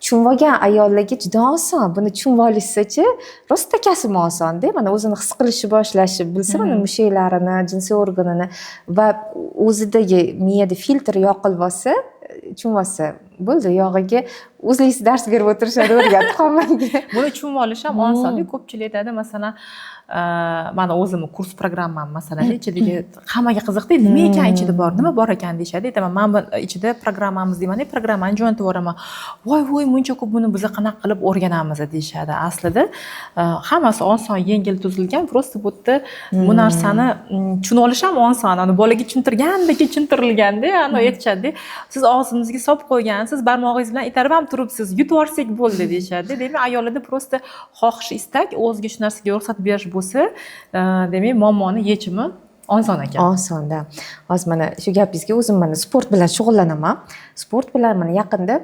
tushunib olgan ayollarga juda oson. Buni tushunib olishsa-chi, rosta kasb osonda. Mana o'zini his qilishni boshlashi, bilsa mana mushaklarini, jinsiy organini va o'zidagi miyada filtr yoqilib olsa, tushunib olsa, bo'ldi, yog'iga o'zingiz dars berib o'tirishadi, o'rgatib hammaga. Buni tushunib olish ham oson. Ko'pchilik aytadi, masalan, mana o'zimni kurs programmam masalan ichidagi hammaga qiziqdi, nima ekan ichida bor, nima bor ekan deyshadi. Aytaman, men bu ichida programmamiz deyman, programmani jo'natib yuboraman. Voy, muncha ko'p, buni biz qanaqa qilib o'rganamiz deyshadi. Aslida hammasi oson, yengil tuzilgan. Prosta bu yerda bu narsani tushunib olish ham oson. Ani bolaga tushuntirgandek tushuntirilganda, ani aytishadi, siz og'zingizga solib qo'ygansiz, barmog'ingiz bilan itarib ham turibsiz, yutib olsak bo'ldi deyshadi. Demak, ayollarda prosta xohish, istak, o'ziga shu narsaga ruxsat berish bo'lsa, demak, muammoni yechimi oson ekan. Osonda. Hozir mana shu gapingizga o'zim mana sport bilan shug'ullanaman. Sport bilan mana yaqinda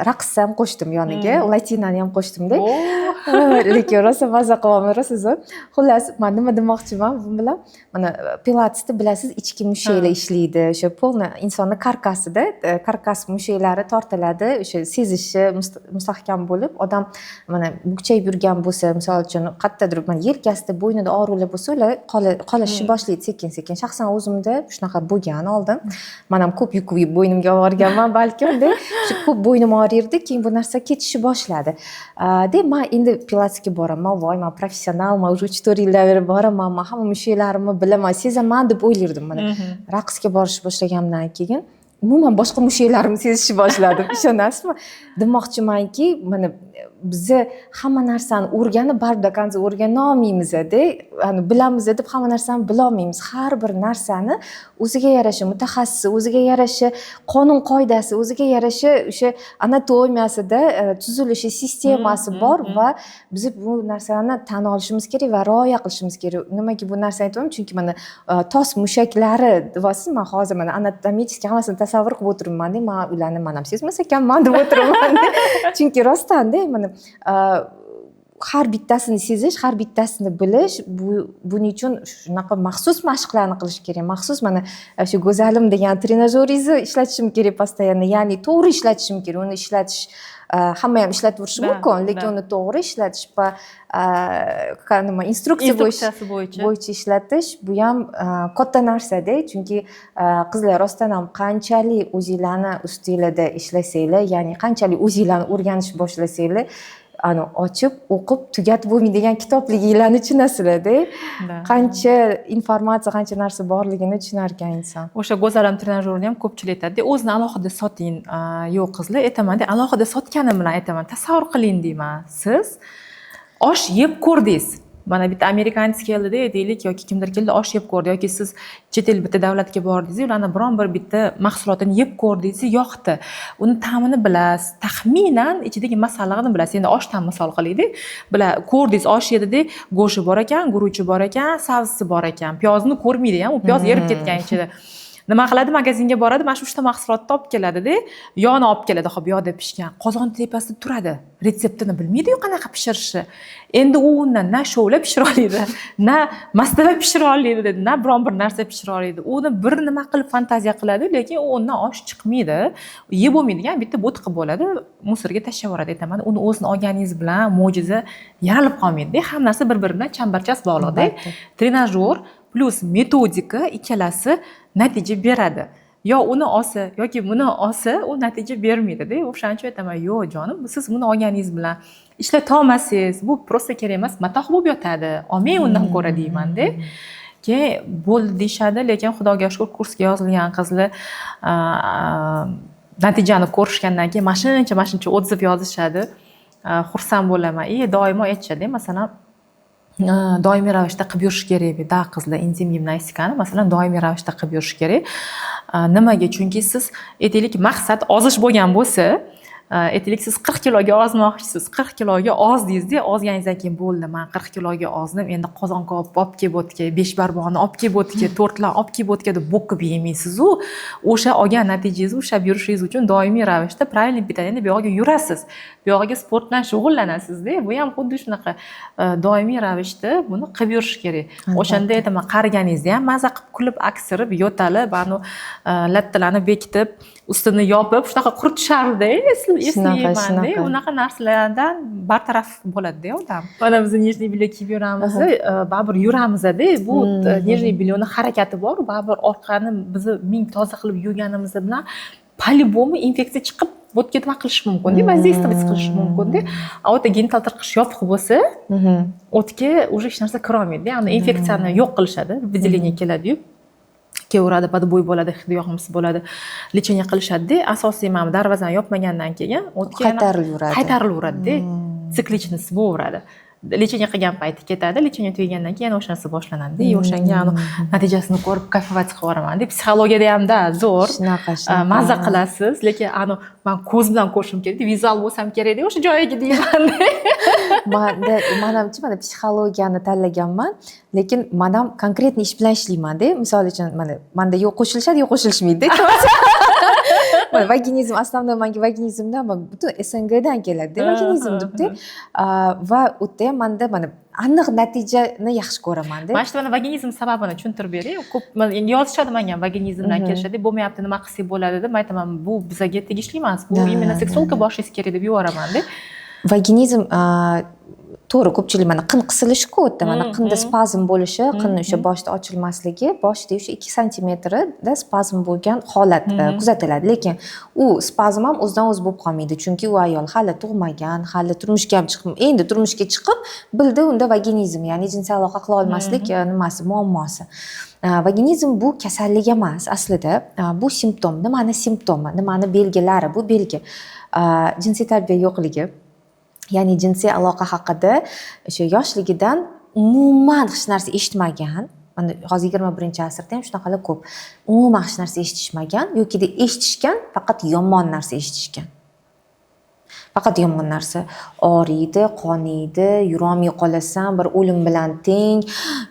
raqs ham qo'shdim yoniga, latinani ham qo'shdim-da. Lekin rosa maza qilaman, rosa zo'r. Xullas, men nima demoqchiman bu bilan? Mana pilatesda bilasiz, ichki mushaklar ishlaydi. O'sha polni insonning karkasida, karkas mushaklari tortiladi, o'sha sezishi mustahkam bo'lib, odam mana bukchayib yurgan bo'lsa, misol uchun qayerdadir mana yelkasida, bo'ynida og'riqlar bo'lsa, ular qolishni boshlaydi sekin-sekin. Shaxsan o'zimda shunaqa bo'lgan oldin. Men ham ko'p yuk bo'ynimga olganman, balki unda shu ko'p bo'ynim og'rirdi, keyin bu narsa ketishni boshladi. Deb men endi pilatesga boraman, voy, men professionalman, уже 4 yildan beri boraman, men hamma mushaklarimni bilaman, sezaman deb o'ylardim. Mana raqsga borishni boshlagandan keyin umuman boshqa mushaklarimni sezishni boshladim. Ishonasizmi? Demoqchimanki, mana bizni hamma narsani o'rganib baribir qancha o'rgana olmaymizda, bilamiz deb hamma narsani bila olmaymiz. Har bir narsani o'ziga yarasha mutaxassis, o'ziga yarasha qonun qoidasi, o'ziga yarasha o'sha anatomiyasida tuzilishi, sistemasi bor va biz bu narsani tan olishimiz kerak va rioya qilishimiz kerak. Nimaga bu narsani aytyapman? Chunki mana tos mushaklari deyapsiz, men hozir mana anatomik hammasini tasavvur qilib o'tiribman-da, men ularni mana ham sezmas ekanman deb o'tiribman. Chunki rostdan-da mana har bittasini sezish, har bittasini bilish, buning uchun shunaqa maxsus mashqlarni qilish kerak. Maxsus mana shu go'zalim degan trenajyoringizni ishlatishim kerak постоянно. Ya'ni to'g'ri ishlatishim kerak. Uni ishlatish hamma ham ishlataverishi mumkin, lekin uni to'g'ri ishlatish va nima instruksiya bo'yicha ishlatish bu ham katta narsa-da. Chunki qizlar rostdan ham qanchalik o'zinglarni ustinglarda ishlasanglar, ya'ni qanchalik o'zinglarni o'rganishni boshlasanglar, ochib o'qib tugatib bo'lmaydigan kitobliginglarni tushunasizlar-da. Qancha informatsiya, qancha narsa borligini tushunar ekan inson. O'sha go'zalim trenajyorini ham ko'pchilik aytadi, o'zini alohida soting. Yo'q qizlar, aytaman-da, alohida sotganim bilan aytaman. Tasavvur qiling deyman. Siz osh yeb ko'rdingiz. Mana bitta amerikanец keldi-da, deylik, yoki kimdir keldi, osh yeb ko'rdi yoki siz chet el bitta davlatga bordingiz, ularni biron bir bitta mahsulotini yeb ko'rdingiz, yoqdi. Uni ta'mini bilasiz, taxminan ichidagi masallig'ini bilasiz. Endi oshdan misol qilaylik. Ko'rdingiz, osh yedida go'shti bor ekan, guruchi bor ekan, savsi bor ekan. Piyozni ko'rmaydi ham, u piyoz erib ketgan ichida. Nima qiladi? Magazinga boradi, mana shu 3 ta mahsulotni olib keladi-da, yog'ni olib keladi, xo'p, yog'da pishgan. Qozon tepasida turadi. Retseptini bilmaydi-yu qanaqa pishirishni. Endi u undan na shovla pishira oladi, na mastava pishira oladi, na biron bir narsa pishira oladi. Uni bir nima qilib fantaziya qiladi, lekin u undan osh chiqmaydi. Yeb bo'lmaydigan bitta bo'tqi bo'ladi, musorga tashlab yuboradi. Aytaman, uni o'zini olganingiz bilan mo'jiza yaralib qolmaydi-da. Hamma narsa bir-biri bilan chambarchas bog'liq-da. Trenajyor plus metodika ikkalasi natija beradi. Yo uni olsa yoki buni olsa, u natija bermaydi-da. O'shaning uchun aytaman, yo'q jonim, siz buni olganingiz bilan ishlata olmasangiz, bu prosta kerak emas, matoh bo'lib yotadi. Olmang undan ko'ra deyman-da. Keyin bo'ldi deyshadi, lekin xudoga shukr kursga yozilgan qizlar natijani ko'rishgandan keyin mashincha otziv yozishadi. Xursand bo'laman. Doimo aytishadi, masalan, doimiy ravishda qilib yurish kerak edi. Qizlar intim gimnastikani masalan doimiy ravishda qilib yurish kerak. Nimaga? Chunki siz aytaylik maqsad ozish bo'lgan bo'lsa, aytaylik siz 40 kiloga ozmoqchisiz, 40 kiloga ozdingiz-da, ozganingizdan keyin bo'ldi, men 40 kiloga ozdim, endi qozonqop olib kelib o'tga, 5 barmog'ini olib kelib o'tga, 4 lan olib kelib o'tga deb bo'qib yemaysiz-u. O'sha olgan natijangizni ushlab yurishingiz uchun doimiy ravishda правильный питание bu yoqqa yurasiz. Bu yoqqa sport bilan shug'ullanasiz-da. Bu ham xuddi shunaqa doimiy ravishda buni qilib yurish kerak. O'shanda aytaman, qariganingizda ham maza qilib kulib, aksirib, yo'talib, banu lattalarni bekitib, ustini yopib, shunaqa quritishardi. Eslayman-da. Unaqa narsalardan bartaraf bo'ladi-da odam. Mana biz nijniy bilyo kiyib yuramiz, baribir yuramiz-da. Bu nijniy bilyoni harakati bor, baribir orqani biz ming toza qilib yurganimiz bilan по-любому infeksiya chiqib bo'tga nima qilish mumkin-da, воздействовать qilish mumkin-da. A o'ta genital tirqish yopiq bo'lsa, o'tga уже hech narsa kira olmaydi. Ya'ni infeksiyani yo'q qilishadi, выделение keladi-yu. Keveradi, podbo'y bo'ladi, hid yoqimsiz bo'ladi, lecheniya qilishadi-da. Asosiy mana darvozani yopmagandan keyin o'tga qaytarilaveradi-da. Siklichность bo'laveradi. Lecheniya qilgan payti ketadi, lecheniya tugagandan keyin o'sha narsa boshlanadi-da. O'shanga natijasini ko'rib kayfovat qilib yuboraman deb psixologiyada ham-da zo'r. Maza qilasiz, lekin men ko'z bilan ko'rishim kerak, vizual bo'lsam kerak-da, o'sha joyiga deyman-da. Manamchi mana psixologiyani tanlaganman, lekin men ham konkret ish bilan ishlayman-da. Misol uchun menda yo'q qo'shilishadi, yo'q qo'shilishmaydi. Vaginizm, основной menga vaginizmdan butun SNGdan keladi, vaginizm debdi. Va u yerda ham menda mana aniq natijani yaxshi ko'raman-da. Mana shu vaginizm sababini tushuntirib bering. Ko'p yozishadi menga vaginizmdan kelishadi, bo'lmayapti, nima qilsak bo'ladi deb aytaman. Bu bizga tegishli emas. Bu imенно seksolka boshlaysiz kerak deb yuboraman-da. Vaginizm to'g'ri, ko'pchilik mana qin qisilishi-ku o'tda, mana qinda spazm bo'lishi, qinning o'sha boshda ochilmasligi, boshda o'sha 2 santimetrda spazm bo'lgan holat kuzatiladi. Lekin u spazm ham o'zidan o'zi bo'lib qolmaydi, chunki u ayol hali tug'magan, hali turmushga ham chiqib, endi turmushga chiqib, bildi unda vaginizm, ya'ni jinsel aloqa qila olmaslik nimasi, muammosi. Vaginizm bu kasallik emas aslida, bu simptom. Nimani simptomi, nimani belgilari? Bu belgi jinsiy tarbiya yo'qligi, ya'ni jinsiy aloqa haqida o'sha yoshligidan umuman hech narsa eshitmagan. Mana hozir 21-asrda ham shunaqalar ko'p. Umuman hech narsa eshitishmagan yoki eshitishgan, faqat yomon narsa eshitishgan. Faqat yomon narsa. Og'riydi, qoniydi, yurolmay qolasan, bir o'lim bilan teng,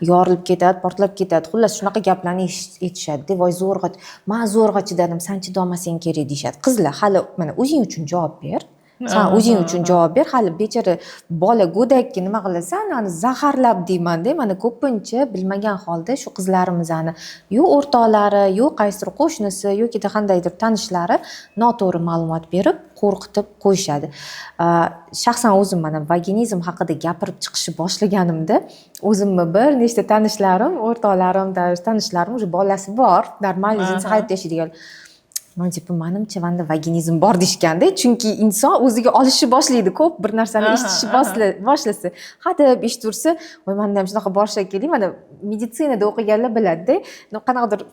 yorilib ketadi, portlab ketadi. Xullas shunaqa gaplarni eshitishadi. Voy zo'rg'a, men zo'rg'a chidadim, sen chidolmasang kerak deyshadi. Qizlar, hali mana o'zing uchun javob ber. Sen o'zing uchun javob ber. Hali bechora bola go'dakka nima qilasan? Ani zaharlab deyman-da. Mana ko'pincha bilmagan holda shu qizlarimizni yo o'rtoqlari, yo qaysidir qo'shnisi yoki qandaydir tanishlari noto'g'ri ma'lumot berib, qo'rqitib qo'yishadi. Shaxsan o'zim mana vaginizm haqida gapirib chiqishni boshlaganimda, o'zimni bir nechta tanishlarim, o'rtoqlarim, tanishlarim o'sha bolasi bor, normal jinsiy hayot yashaydigan. Manimcha menda vaginizm bor deyishganda, chunki inson o'ziga olishni boshlaydi, ko'p bir narsani eshitishni boshlasa, hadeb eshittursa, voy menda ham shunaqa bor shekilli. Mana meditsinada o'qiganlar biladi-da, qanaqadir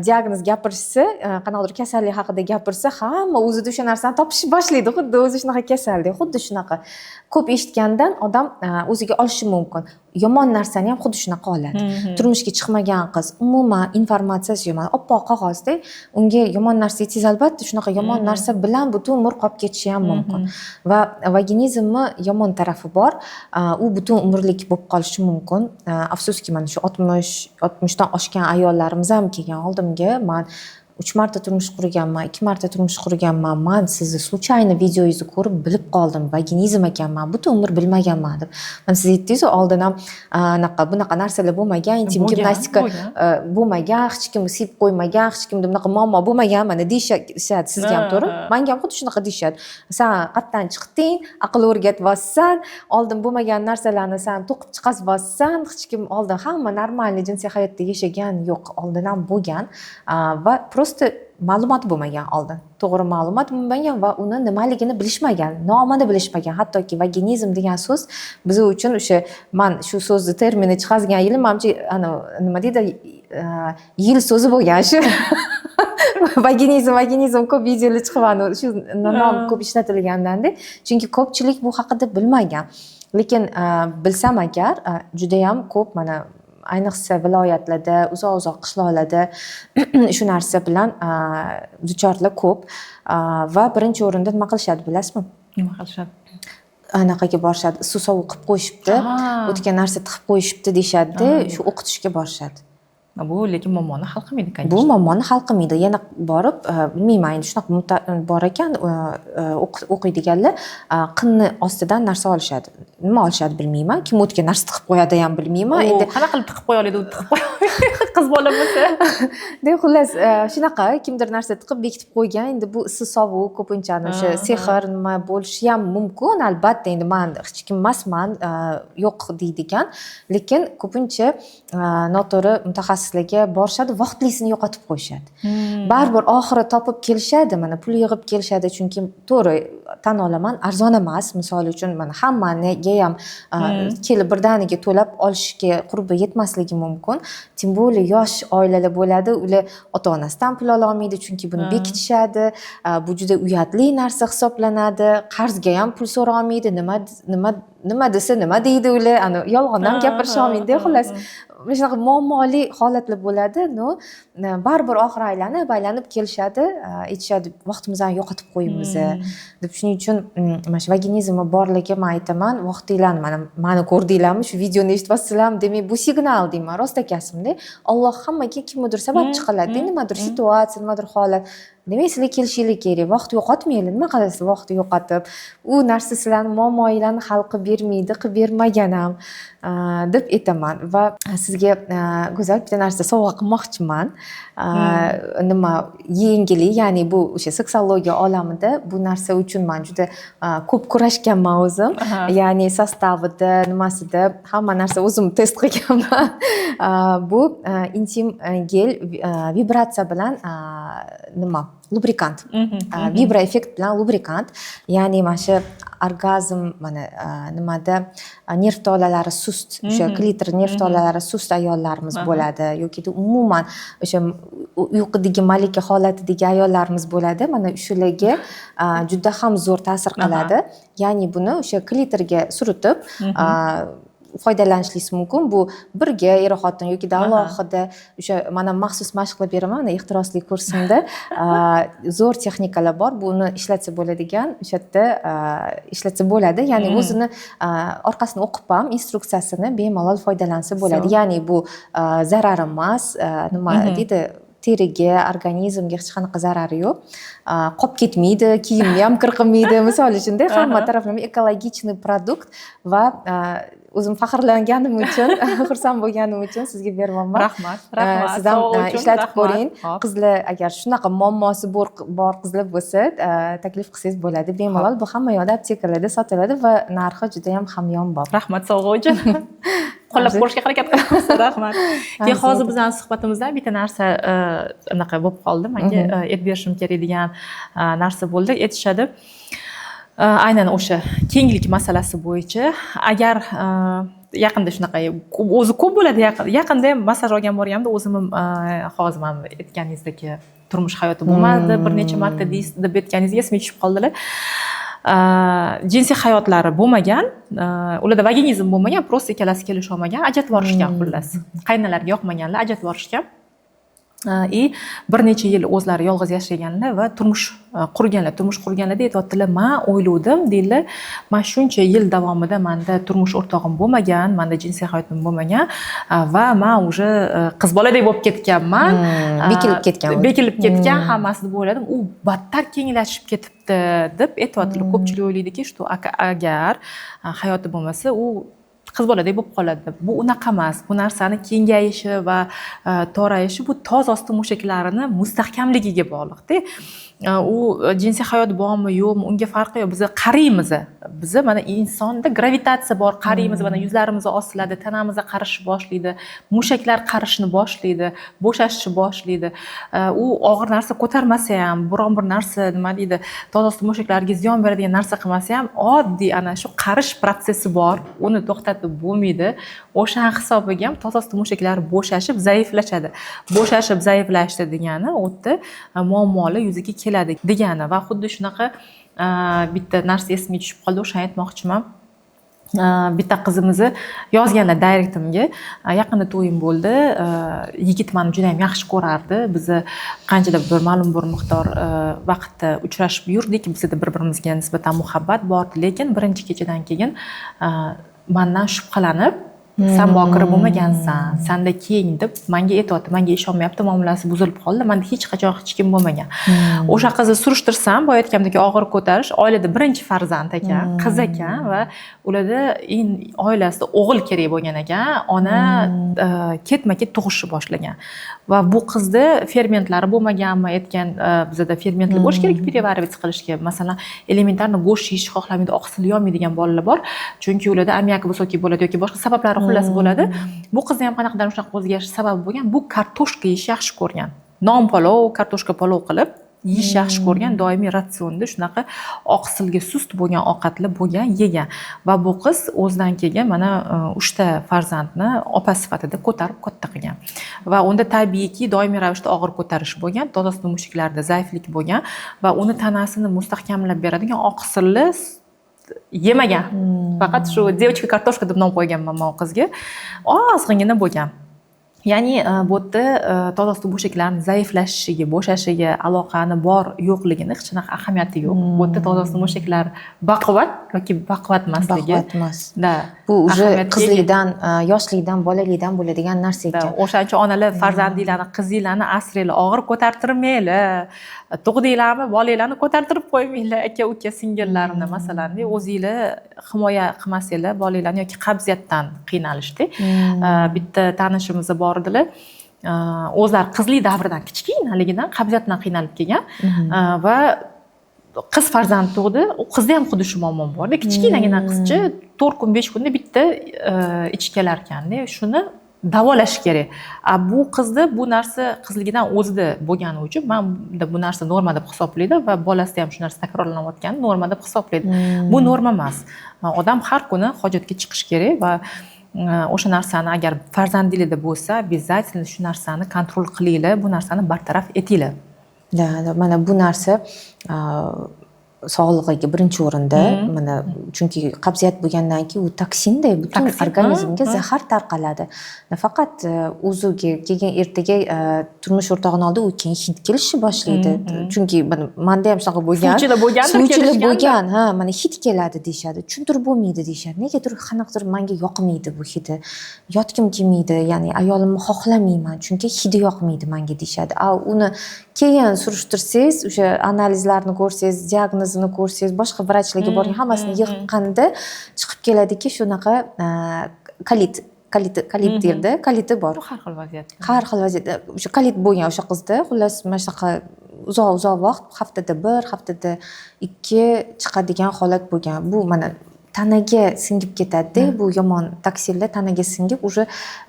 diagnoz gapirsa, qanaqadir kasallik haqida gapirsa, hamma o'zida o'sha narsani topishni boshlaydi, xuddi o'zi shunaqa kasaldek, xuddi shunaqa. Ko'p eshitgandan odam o'ziga olishi mumkin. Yomon narsani ham xuddi shunaqa oladi. Turmushga chiqmagan qiz umuman informatsiyasi yo'q. Oppoq qog'ozda unga yomon narsa aytsangiz, albatta shunaqa yomon narsa bilan butun umr qolib ketishi ham mumkin. Va vaginizmni yomon tarafi bor. U butun umrlik bo'lib qolishi mumkin. Afsuski mana shu 60 dan oshgan ayollarimiz ham kelgan oldimga, men 3 marta turmush qurganman, 2 marta turmush qurganman. Men sizni случайно videoyingizni ko'rib bilib qoldim. Vaginizm ekanman, butun umr bilmaganman deb. Mana siz aytdingiz, oldin ham bunaqa narsalar bo'lmagan, intim gimnastika bo'lmagan, hech kim sevib qo'ymagan, hech kimda bunaqa muammo bo'lmagan, mana deyishadi sizga ham to'g'ri. Menga ham xuddi shunaqa deyishadi. Sen qayerdan chiqding, aql o'rgatvosan, oldin bo'lmagan narsalarni sen to'qib chiqazvosan, hech kim oldin hamma normal jinsiy hayotda yashagan yo'q, oldin ham bo'lgan va просто ma'lumot bo'lmagan oldin. To'g'ri ma'lumot bo'lmagan va uni nimaligini bilishmagan, nomini bilishmagan. Hattoki vaginizm degan so'z biz uchun o'sha men shu so'zni termini chiqargan yilim menimcha nima deydi, yil so'zi bo'lgan shu. Vaginizm ko'p videolar chiqqan, shu nom ko'p ishlatilgandan-da. Chunki ko'pchilik bu haqida bilmagan. Lekin bilsam agar juda ham ko'p mana ayniqsa viloyatlarda, uzoq qishloqlarda shu narsa bilan duchorlar ko'p va birinchi o'rinda nima qilishadi bilasizmi? Nima qilishadi? Anaqaga borishadi, suv sovuq qilib qo'yishibdi, o'tgan narsa tiqib qo'yishibdi deyshadi, shu o'qitishga borishadi. Bu lekin muammoni hal qilmaydi, конечно. Bu muammoni hal qilmaydi. Yana borib, bilmayman, endi shunaqa bor ekan, o'qiydiganlar qinni ostidan narsa olishadi. Nima olishadi bilmayman. Kim o'tgan narsa tiqib qo'yadi ham bilmayman. Endi qanaqa qilib tiqib qo'ya oladi, u tiqib qo'ya olmaydi. Qiz bola bo'lsa. Deb xullas shunaqa kimdir narsa tiqib bekitib qo'ygan. Endi bu issiq sovuq ko'pincha o'sha sehr nima bo'lishi ham mumkin. Albatta, endi men hech kim emasman, yo'q deydigan, lekin ko'pincha noto'g'ri mutaxassislarga borishadi, vaqtlisini yo'qotib qo'yishadi. Baribir oxiri topib kelishadi, mana pul yig'ib kelishadi, chunki to'g'ri tan olaman, arzon emas. Misol uchun mana hammaga ham kelib birdaniga to'lab olishga qurbi yetmasligi mumkin. Tim bo'lib yosh oilalar bo'ladi, ular ota-onasidan pul ola olmaydi, chunki buni bekitishadi. Bu juda uyatli narsa hisoblanadi. Qarzga ham pul so'ra olmaydi. Nima desa nima deydi ular, yolg'on ham gapirisha olmaydi. Xullas shunaqa muammoli holatlar bo'ladi. Baribir oxiri aylanib kelishadi, aytishadi, vaqtimizni yo'qotib qo'yibmiz deb. Shuning uchun mana shu vaginizmi borligi men aytaman, vaqtinglarni meni ko'rdinglarmi, shu videoni eshitibsizlarmi, demak bu signal deyman, rost akasimda. Alloh hammaga kimnidir sababchi qiladi, nimadir situatsiya, nimadir holat. Demak, sizlar kelishinglar kerak. Vaqt yo'qotmanglar. Nima qilasiz vaqtni yo'qotib? U narsa sizlarning muammoinglarni hal qilib bermaydi, qilib bermagan ham deb aytaman. Va sizga go'zal bitta narsa sovg'a qilmoqchiman. Nima yengillik, ya'ni bu o'sha seksologiya olamida bu narsa uchun men juda ko'p kurashganman o'zim. Ya'ni sostavida, nimasida hamma narsa o'zim test qilganman. Bu intim gel vibratsiya bilan nima lubrikant, vibra effekt bilan lubrikant, ya'ni mana shu orgazm mana nimada nerv tolalari sust, o'sha klitor nerv tolalari sust ayollarimiz bo'ladi yoki umuman o'sha uyqudagi malika holatidagi ayollarimiz bo'ladi. Mana shularga juda ham zo'r ta'sir qiladi. Ya'ni buni o'sha klitorga suritib foydalanishingiz mumkin. Bu birga er xotin yoki alohida o'sha mana maxsus mashq qilib beraman mana ehtirosli kursimda. Zo'r texnikalar bor. Buni ishlatsa bo'ladigan, o'sha yerda ishlatsa bo'ladi. Ya'ni o'zini orqasini o'qib ham instruksiyasini bemalol foydalansa bo'ladi. Ya'ni bu zarar emas, nima deydi, teriga, organizmga hech qanaqa zarari yo'q. Qolib ketmaydi, kiyimni ham qirqilmaydi. Misol uchun hamma taraflama ekologichniy produkt va o'zim faxrlanganim uchun, xursand bo'lganim uchun sizga beryapman. Rahmat. Siz ham ishlatib ko'ring. Qizlar agar shunaqa muammosi bor qizlar bo'lsa, taklif qilsangiz bo'ladi. Bemalol bu hamma yoqda aptekalarda sotiladi va narxi juda ham hamyonbop. Rahmat sovg'a uchun. Qo'llab ko'rishga harakat qilamiz. Rahmat. Keyin hozir bizning suhbatimizda bitta narsa anaqa bo'lib qoldi. Menga aytib berishim kerak degan narsa bo'ldi. Aytishadi. Aynan o'sha kenglik masalasi bo'yicha agar yaqinda shunaqa o'zi ko'p bo'ladi, yaqinda ham massaj olgan borganimda o'zim hozir mana aytganingizdek turmush hayoti bo'lmadi, bir necha marta deb aytganingizga esimga tushib qoldilar. Jinsiy hayotlari bo'lmagan, ularda vaginizm bo'lmagan, prosta ikkalasi kelisha olmagan, ajratib yuborishgan xullas. Qaynalarga yoqmaganlar ajratib yuborishgan. Bir necha yil o'zlari yolg'iz yashaganlar va turmush qurganlarda aytyaptilar, men o'ylovdim deydilar, men shuncha yil davomida menda turmush o'rtog'im bo'lmagan, menda jinsiy hayotim bo'lmagan va men уже qiz boladek bo'lib ketganman, bekilib ketgan hammasi deb o'yladim. U battar kenglashib ketibdi deb aytyaptilar. Ko'pchilik o'ylaydiki, что agar hayoti bo'lmasa u qiz boladek bo'lib qoladi. Bu unaqa emas. Bu narsani kengayishi va torayishi bu toz osti mushaklarini mustahkamligiga bog'liqda. U jinsiy hayot bormi yo'qmi unga farqi yo'q. Biz qariymiz. Biz mana insonda gravitatsiya bor, qariymiz, mana yuzlarimiz osiladi, tanamiz qarishni boshlaydi, mushaklar qarishni boshlaydi, bo'shashni boshlaydi. U og'ir narsa ko'tarmasa ham, biron bir narsa, nima deydi, toz osti mushaklarga ziyon beradigan narsa qilmasa ham, oddiy ana shu qarish protsessi bor. Uni to'xtatib bo'lmaydi. O'sha hisobiga ham toz osti mushaklar bo'shashib, zaiflashadi. Bo'shashib, zaiflashdi degani o'tda muammolar yuzaga keladi degani va xuddi shunaqa bitta narsa esimga tushib qoldi, o'shani aytmoqchiman. Bitta qizimizni yozganlar direktimga, yaqinda to'yim bo'ldi. Yigit meni juda ham yaxshi ko'rardi. Biz qanchadir bir ma'lum bir miqdor vaqtda uchrashib yurdik. Bizda bir-birimizga nisbatan muhabbat bor, lekin birinchi kechadan keyin mendan shubhalanib, sen bokira bo'lmagansan, senda keng deb menga aytyapti, menga ishonmayapti, muomalasi buzilib qoldi. Menda hech qachon hech kim bo'lmagan. O'sha qizni surishtirsam, boya aytgandek og'ir ko'tarish, oilada birinchi farzand ekan, qiz ekan va ularda oilasida o'g'il kerak bo'lgan ekan, ona ketma-ket tug'ishni boshlagan. Va bu qizni fermentlari bo'lmaganmi, aytgan bizda fermentlar bo'lish kerak переваривать qilishga. Masalan, elementarni go'sht yeyishni xohlamaydi, oqsil yeyolmaydigan bolalar bor. Chunki ularda ammiak visoki bo'ladi yoki boshqa sabablari xullas bo'ladi. Bu qizni ham qanaqadir shunaqa o'zgarish sababi bo'lgan. Bu kartoshka yeyish yaxshi ko'rgan. Non palov, kartoshka palov qilib yeyish yaxshi ko'rgan, doimiy ratsionda shunaqa oqsilga sust bo'lgan ovqatlar bo'lgan, yegan. Va bu qiz o'zidan keyin mana 3 ta farzandni opa sifatida ko'tarib katta qilgan. Va unda tabiiyki doimiy ravishda og'ir ko'tarish bo'lgan, toz osti mushaklarida zaiflik bo'lgan va uni tanasini mustahkamlab beradigan oqsilli yemagan. Faqat shu devchka kartoshka deb nom qo'yganman men qizga. Ozg'ingina bo'lgan. Ya'ni bu yerda toz osti mushaklarning zaiflashishiga, bo'shashiga aloqani bor yo'qligini hech qanaqa ahamiyati yo'q. Bu yerda toz osti mushaklar baquvvat yoki baquvvat emasligi. Baquvvat emas. Bu уже qizlikdan, yoshlikdan, bolalikdan bo'ladigan narsa ekan. O'shancha onalar farzandinglarni, qizinglarni asranglar, og'ir ko'tartirmanglar. Tug'dinglarmi, bolanglarni ko'tartirib qo'ymanglar, aka, uka, singillarni masalan, o'zinglar himoya qilmasanglar, bolanglarni yoki qabziyatdan qiynalishdi. Bitta tanishimiz bor edilar. O'zlari qizlik davridan kichkinaligidan qabziyatdan qiynalib kelgan va qiz farzand tug'di. U qizda ham xuddi shu muammo bor. Kichkinagina qizcha 4 kun, 5 kunda bitta ichib kelar ekanda. Shuni davolash kerak. Bu qizni bu narsa qizligidan o'zida bo'lgani uchun men bu narsa norma deb hisoblaydi va bolasida ham shu narsa takrorlanayotgani norma deb hisoblaydi. Bu norma emas. Odam har kuni hojatga chiqish kerak va o'sha narsani agar farzandingizda bo'lsa, обязательно shu narsani kontrol qilinglar, bu narsani bartaraf etinglar. Da, mana bu narsa sog'lig'iga birinchi o'rinda, mana chunki qabziyat bo'lgandan keyin u toksinda butun organizmga zahar tarqaladi. Nafaqat o'ziga keyin ertaga turmush o'rtog'ini oldida u keyin hid kelishni boshlaydi. Chunki menda ham shunaqa bo'lgan. Suvchilar bo'lgan, ha, mana hid keladi deyshadi. Tushuntirib bo'lmaydi deyshadi. Negadir qanaqadir menga yoqmaydi bu hidi. Yotgim kelmaydi, ya'ni ayolimni xohlamayman, chunki hidi yoqmaydi menga deyshadi. Uni keyin surishtirsangiz, o'sha analizlarni ko'rsangiz, diagnozini ko'rsangiz, boshqa vrachlarga boring, hammasini yig'ganda chiqib keladiki, shunaqa kalit derdi, kaliti bor. Har xil vaziyat. Har xil vaziyatda o'sha kalit bo'lgan o'sha qizda, xullas mana shunaqa uzoq vaqt, haftada 1, haftada 2 chiqadigan holat bo'lgan. Bu mana tanaga singib ketadi, bu yomon toksinlar tanaga singib, уже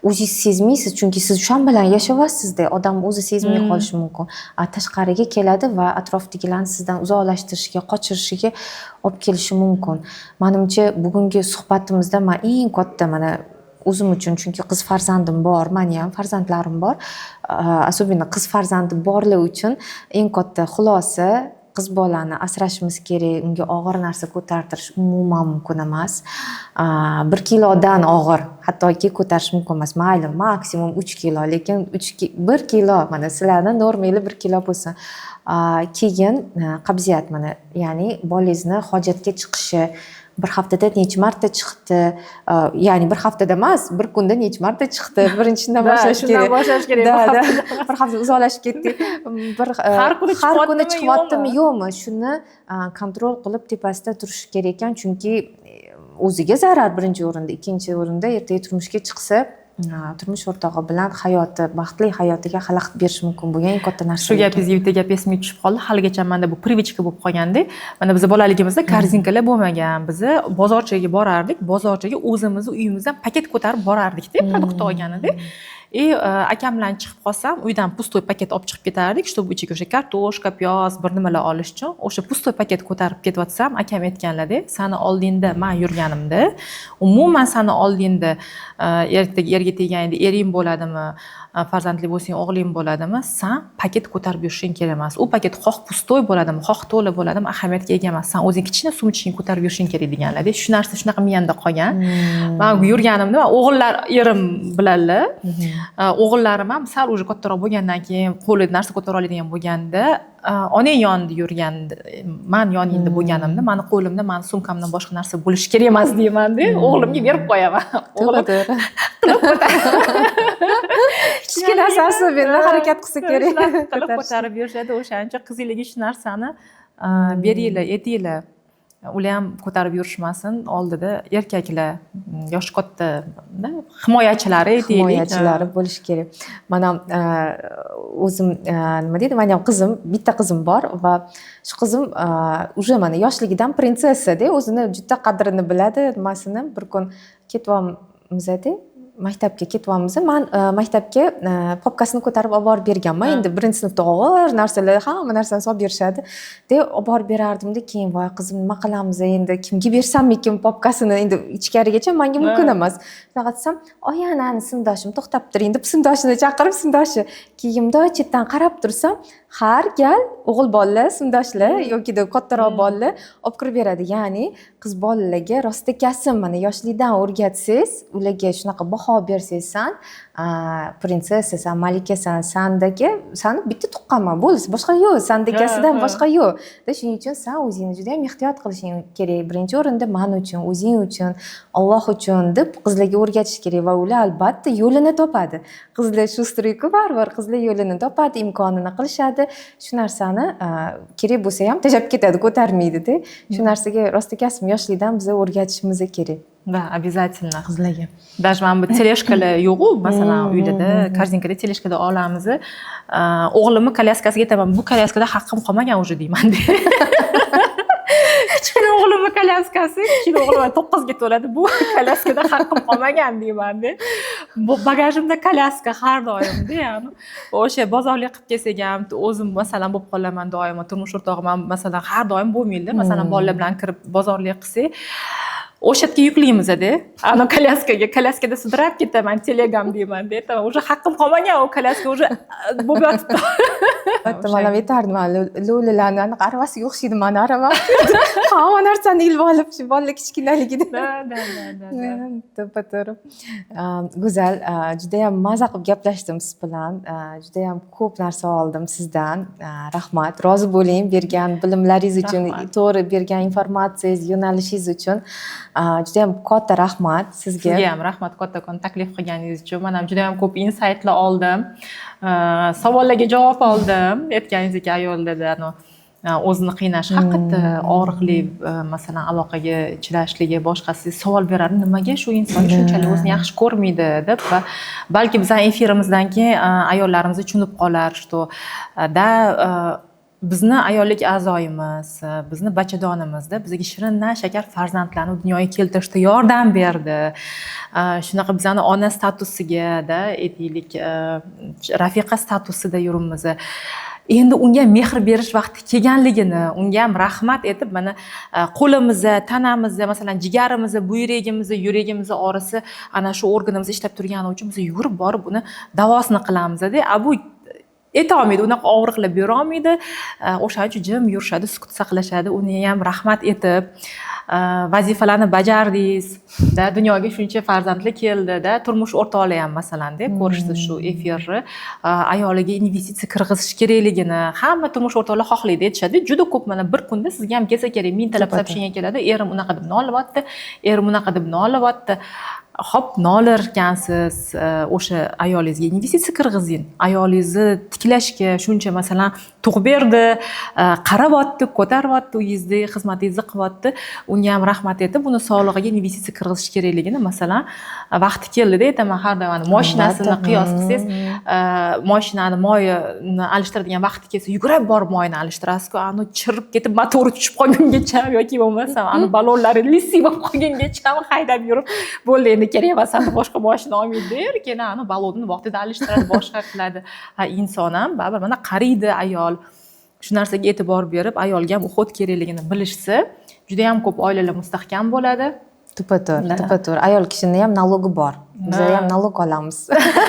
o'zingiz sezmaysiz, chunki siz shu bilan yashayapsizda, odam o'zi sezmay qolishi mumkin. Tashqariga keladi va atrofdagilarni sizdan uzoqlashtirishiga, qochirishiga olib kelishi mumkin. Menimcha, bugungi suhbatimizda men eng katta mana o'zim uchun, chunki qiz farzandim bor, meni ham farzandlarim bor, особенно qiz farzandi borlar uchun eng katta xulosa, qiz bolani asrashimiz kerak, unga og'ir narsa ko'tartirish umuman mumkin emas. 1 kilodan og'ir hattoki ko'tarish mumkin emas. Mayli, maksimum 3 kilo, lekin 1 kilo, mana sizlarning normangiz 1 kilo bo'lsin. Keyin qabziyat, mana ya'ni bolangizni hojatga chiqishi bir haftada necha marta chiqdi, ya'ni bir haftada emas, bir kunda necha marta chiqdi. Birinchidan boshlash kerak. Shundan boshlash kerak. Bir hafta uzoqlashib ketdik. Har kuni chiqyaptimi, yo'qmi? Shuni kontrol qilib tepasida turish kerak ekan, chunki o'ziga zarar birinchi o'rinda, ikkinchi o'rinda ertaga turmushga chiqsa, turmush o'rtog'i bilan hayoti, baxtli hayotiga xalaqit berish mumkin bo'lgan eng katta narsa. Shu gapingizga bitta gap esimga tushib qoldi. Haligacha menda bu privichka bo'lib qolganda, mana biz bolaligimizda korzinkalar bo'lmagan. Biz bozorchaga borardik, bozorchaga o'zimizni uyimizdan paket ko'tarib borardik-da, produkt olganida. Akam bilan chiqib qolsam, uydan pustoy paket olib chiqib ketardik, чтобы ichiga o'sha kartoshka, piyoz, bir nimalar olish uchun. O'sha pustoy paket ko'tarib ketvatsam, akam aytganlar-da, "Sani oldingda men yurganimda, umuman sani oldingda erga teganda ering bo'ladimi, farzandli bo'lsang o'g'ling bo'ladimi, sen paket ko'tarib yurishing kerak emas. U paket xoh pustoy bo'ladimi, xoh to'la bo'ladimi, ahamiyatga ega emas. Sen o'zing kichkina sumchangni ko'tarib yurishing kerak" deganlar-da. Shu narsa shunaqa miyamda qolgan. Men yurganimda, o'g'illar erim bilanlar. O'g'illarim ham sal уже kattaroq bo'lgandan keyin qo'li narsa ko'tara oladigan bo'lganda, onang yonida yurganda, men yoningda bo'lganimda, meni qo'limda, meni sumkamdan boshqa narsa bo'lishi kerak emas deyman-da, o'g'limga berib qo'yaman. O'g'lim qilib kichkina narsasi bilan harakat qilsa kerak. Qilib ko'tarib yurishadi. O'shancha qizinglarga shu narsani beringlar, etinglar. Ular ham ko'tarib yurishmasin, oldida erkaklar, yosh katta himoyachilari deylik. Himoyachilari bo'lishi kerak. Mana o'zim nima deydi, meni ham qizim, bitta qizim bor va shu qizim уже mana yoshligidan prinsessa-da, o'zini juda qadrini biladi, nimasini. Bir kun ketyapmiz-da, maktabga ketyapmiz. Men maktabga popkasini ko'tarib olib borib berganman. Endi birinchi sinfda og'ir narsalar, hamma narsani solib berishadi. Deb olib borib berardim-da, keyin voy qizim, nima qilamiz endi, kimga bersammikin popkasini, endi ichkarigacha menga mumkin emas. Shunaqa desam, "Oyanani sindoshim, to'xtab turing" deb sindoshini chaqirib, sindoshi kiyimda chetdan qarab tursam, har gal o'g'il bolalar, sindoshlar yoki kattaroq bolalar olib kirib beradi. Ya'ni qiz bolalarga rostakasi mana yoshlikdan o'rgatsangiz, ularga shunaqa baho bersangiz, san prinsessasan, malikasan, sani bitta tuqqanman, bo'lsa boshqa yo'q, sandagasidan boshqa yo'q. Shuning uchun sen o'zingni juda ham ehtiyot qilishing kerak. Birinchi o'rinda men uchun, o'zing uchun, Alloh uchun deb qizlarga o'rgatish kerak va ular albatta yo'lini topadi. Qizlar shu striki baribir, qizlar yo'lini topadi, imkonini qilishadi. Shu narsani kerak bo'lsa ham tashlab ketadi, ko'tarmaydi-da. Shu narsaga rostakasim yoshlikdan biz o'rgatishimiz kerak. Да, обязательно. Qizlarga. Даже mana bu teleshkalar yo'q-ku, masalan, uyda korzinkada teleshkada olamiz. O'g'limni kolyaskasiga aytaman, bu kolyaskada haqqim qolmagan уже deyman-da. Kichkina o'g'limni kolyaskasi, kichkina o'g'lim 9 ga to'ladi. Bu kolyaskada haqqim qolmagan deyman-da. bu bagajimda kolyaska har doimda ya'ni o'sha bozorlik qilib kelsak ham o'zim masalan bo'lib qolaman doimo turmush o'rtog'im ham masalan har doim bo'lmaydi masalan bolalar bilan kirib bozorlik qilsak o'sha yerga yuklaymiz-da. Ana kolyaskada sudrab ketaman, telegam deyman deydi. Уже haqqim qolmagan u kolyaska уже bo'lib yotibdi. Hatto mana aytardim, lo'lilarni aravasiga o'xshaydi mani aravam. Hamma narsani ilib olib shu bolalar kichkinaligida. To'g'ri. Go'zal, juda ham maza qilib gaplashdim siz bilan. Juda ham ko'p narsa oldim sizdan. Rahmat. Rozi bo'ling bergan bilimlaringiz uchun, to'g'ri bergan informatsiyangiz, yo'nalishingiz uchun. Juda ham katta rahmat sizga. Sizga ham rahmat kattakon taklif qilganingiz uchun. Men ham juda ham ko'p insightlar oldim. Savollarga javob oldim. Aytganingizdek ayollarda o'zini qiynash haqiqatda og'riqli masalan aloqaga chidashligi boshqasi savol beradi, nimaga shu inson shunchalik o'zini yaxshi ko'rmaydi deb va balki bizning efirimizdan keyin ayollarimiz tushunib qolar, что da bizni ayollik a'zoyimiz, bizni bachadonimizda bizga shirinna shakar farzandlarni dunyoga keltirishda yordam berdi. Shunaqa bizani ona statusiga-da aytaylik, rafiqa statusida yuribmiz. Endi unga mehr berish vaqti kelganligini, unga ham rahmat aytib, mana qo'limizni, tanamizni, masalan, jigarimizni, buyragimizni, yuragimizni orasi ana shu organimiz ishlab turgani uchun biz yurib borib uni davosini qilamiz-da. Bu aytolmaydi, unaqa og'riqlar bera olmaydi. O'shaning uchun jim yurishadi, sukut saqlashadi. Uni ham rahmat aytib, vazifalarni bajardingiz, dunyoga shuncha farzandli keldi-da, turmush o'rtoqlar ham masalan-da ko'rishdi shu efirni. Ayoliga investitsiya kirg'izish kerakligini hamma turmush o'rtoqlar xohlaydi, aytishadi. Juda ko'p mana bir kunda sizga ham kelsa kerak, mingtalab so'rashgan keladi. Erim unaqa deb nolyapti, erim unaqa deb nolyapti. Hop, nolarkansiz, o'sha ayolingizga investitsiya kirg'izing. Ayolingizni tiklashga shuncha masalan tug'ib berdi, qarayapti, ko'taryapti, uyingizda xizmatingizni qilyapti. Unga ham rahmat aytib, uni sog'lig'iga investitsiya kirg'izish kerakligini masalan vaqti keldi-da, aytaman har doim mashinasini qiyos qilsangiz, mashinani moyini alishtiradigan vaqti kelsa, yugurib borib moyini alishtirasiz-ku, ani chirib ketib motori tushib qolgungacha yoki bo'lmasa, ani ballonlari lisi bo'lib qolgungacha haydab yurib, bo'ldi endi kerak emas, boshqa mashina olmaydi der, keyin ani ballonni vaqtida alishtiradi, boshqa qiladi. Inson ham baribir mana qariydi ayol. Shu narsaga e'tibor berib, ayolga ham uhud kerakligini bilishsa, juda ham ko'p oilalar mustahkam bo'ladi. To'g'ri. Ayol kishini ham nalogi bor. Biz ham nalog olamiz.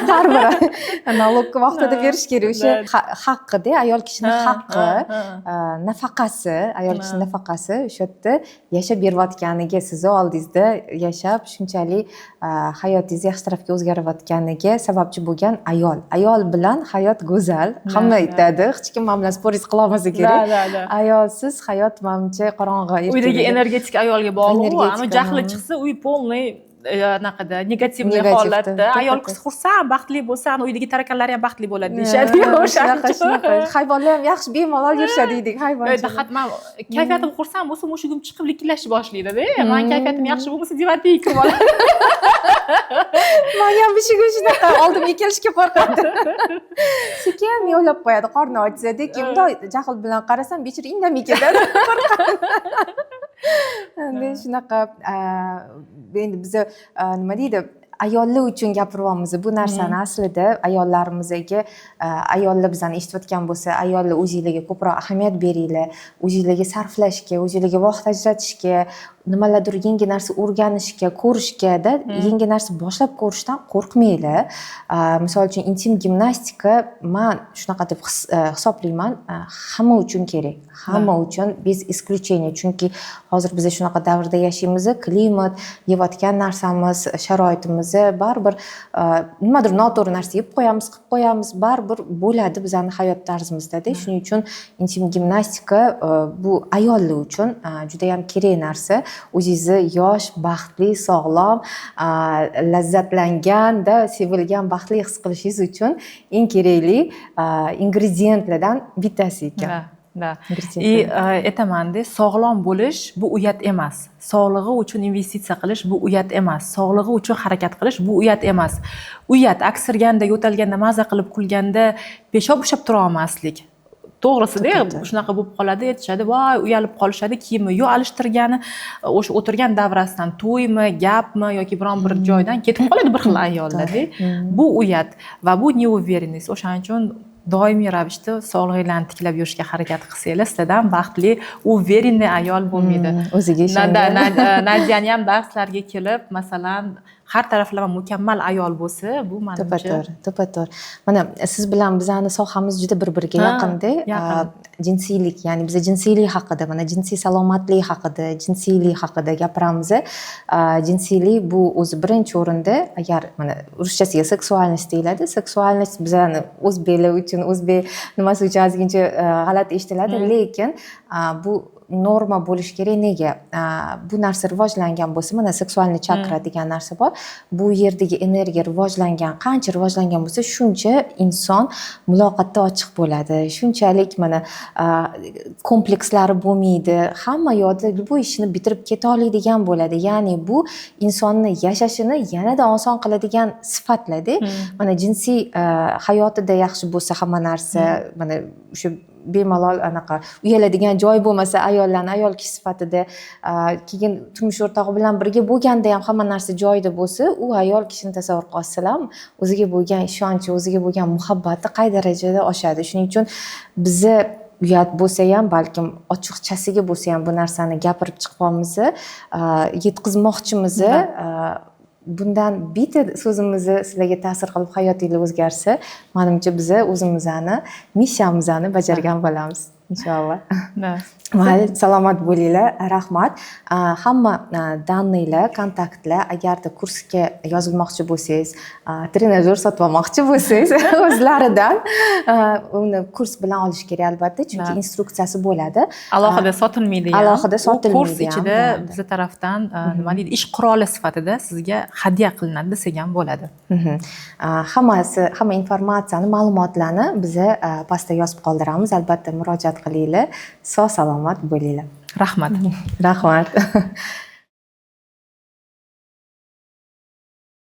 Har bir nalogni vaqtida berish kerak. O'sha haqqida, ayol kishining haqqi, nafaqasi, ayol kishining nafaqasi o'sha yerda yashab berayotganiga, sizni oldingizda yashab shunchalik hayotingiz yaxshi tarafga o'zgarayotganiga sababchi bo'lgan ayol. Ayol bilan hayot go'zal. Hamma aytadi, hech kim men bilan sporingiz qila olmasa kerak. Ayolsiz hayot menimcha qorong'i. Uydagi energetik ayolga bog'liq. Ani jahli chiqsa, uy polniy anaqada negativniy holatda. Ayol qiz xursand, baxtli bo'lsa, uydagi tarakanlari ham baxtli bo'ladi deyshadi. Shunaqa. Hayvonlar ham yaxshi bemalol yurishadi deydik, hayvonlar. Men kayfiyatim xursand bo'lsa, mushugim chiqib likillashni boshlaydi-da. Men kayfiyatim yaxshi bo'lmasa, devatga kirib oladi. Men ham mushugim shunaqa oldimga kelishga qo'rqadi. Sekin yo'lab qo'yadi, qorni ochsa-da, kimda jahl bilan qarasam, bechora indamay ketadi. Endi shunaqa endi biz nima deydi, ayollar uchun gapiryapmiz. Bu narsani aslida ayollarimizga, ayollar bizani eshitayotgan bo'lsa, ayollar o'zingizlarga ko'proq ahamiyat beringlar, o'zingizlarga sarflashga, o'zingizlarga vaqt ajratishga, nimalardir yangi narsa o'rganishga, ko'rishga-da, yangi narsa boshlab ko'rishdan qo'rqmanglar. Misol uchun intim gimnastika men shunaqa deb hisoblayman, hamma uchun kerak. Hamma uchun bez исключения. Chunki hozir biz shunaqa davrda yashaymiz, klimat, yeyotgan narsamiz, sharoitimiz baribir nimadir noto'g'ri narsa yeb qo'yamiz, qilib qo'yamiz, baribir bo'ladi bizning hayot tarzimizda-da. Shuning uchun intim gimnastika bu ayollar uchun juda ham kerak narsa. O'zingizni yosh, baxtli, sog'lom, lazzatlangan-da, sevilgan, baxtli his qilishingiz uchun eng kerakli ingrediyentlardan bittasi ekan. Aytaman-da, sog'lom bo'lish bu uyat emas. Sog'lig'i uchun investitsiya qilish bu uyat emas. Sog'lig'i uchun harakat qilish bu uyat emas. Uyat aksirganda, yo'talganda, maza qilib kulganda peshob ushlab tura olmaslik. to'g'risida shunaqa bo'lib qoladi, aytishadi, voy uyalib qolishadi, kiyimni yo alishtirgani o'sha o'tirgan davrasidan to'ymi, gapmi yoki biron bir joydan ketib qoladi bir xil ayollarda. Bu uyat va bu neuverенность. O'shaning uchun doimiy ravishda sog'lig'inglarni tiklab yurishga harakat qilsanglar, sizlardan baxtli, уверенный ayol bo'lmaydi. O'ziga ishongan. Nadiyani ham darslarga kelib, masalan, har taraflama mukammal ayol bo'lsa, bu menimcha to'g'ri. Mana siz bilan bizani sohamiz juda bir-biriga yaqinda. Jinsiylik, ya'ni biz jinsiylik haqida, mana jinsiy salomatlik haqida, jinsiylik haqida gapiramiz. Jinsiylik bu o'zi birinchi o'rinda, agar mana ruschasiga seksualность deyiladi. Seksualность bizani o'zbeklar uchun, o'zbek nimasi uchun ozgincha g'alati eshitiladi, lekin bu norma bo'lishi kerak. Nega? Bu narsa rivojlangan bo'lsa, mana seksualniy chakra degan narsa bor. Bu yerdagi energiya qancha rivojlangan bo'lsa, shuncha inson muloqotda ochiq bo'ladi. Shunchalik mana komplekslari bo'lmaydi. Hamma yo'lda bu ishni bitirib keta oladigan bo'ladi. Ya'ni bu insonni yashashini yanada oson qiladigan sifatlarda. Mana jinsiy hayotida yaxshi bo'lsa hamma narsa, mana o'sha bemalol anaqa uyaladigan joy bo'lmasa, ayollarni ayol kishi sifatida keyin turmush o'rtog'i bilan birga bo'lganda ham hamma narsa joyida bo'lsa, u ayol kishini tasavvur qilsam, o'ziga bo'lgan ishonchi, o'ziga bo'lgan muhabbati qay darajada oshadi. Shuning uchun bizni uyat bo'lsa ham, balkim ochiqchasiga bo'lsa ham bu narsani gapirib chiqmoqmiz, yetkazmoqchimiz. Bundan bitta so'zimizni sizlarga ta'sir qilib hayotingiz o'zgarsa, menimcha biz o'zimizni missiyamizni bajargan bo'lamiz inshaalloh. Mayli, salomat bo'linglar. Rahmat. Hamma daniylar, kontaktlar, agarda kursga yozilmoqchi bo'lsangiz, trenajyor sotib olmoqchi bo'lsangiz, o'zlaridan uni kurs bilan olish kerak albatta, chunki instruksiyasi bo'ladi. Alohida sotilmaydi. Alohida sotilmaydi. Kurs ichida bizning tarafdan nima deydi, ish quroli sifatida sizga hadya qilinadi desak ham bo'ladi. Hamma informatsiyani, ma'lumotlarni biz pastda yozib qoldiramiz. Albatta murojaat qilinglar. Sog' salomat bo'linglar. Rahmat. Rahmat.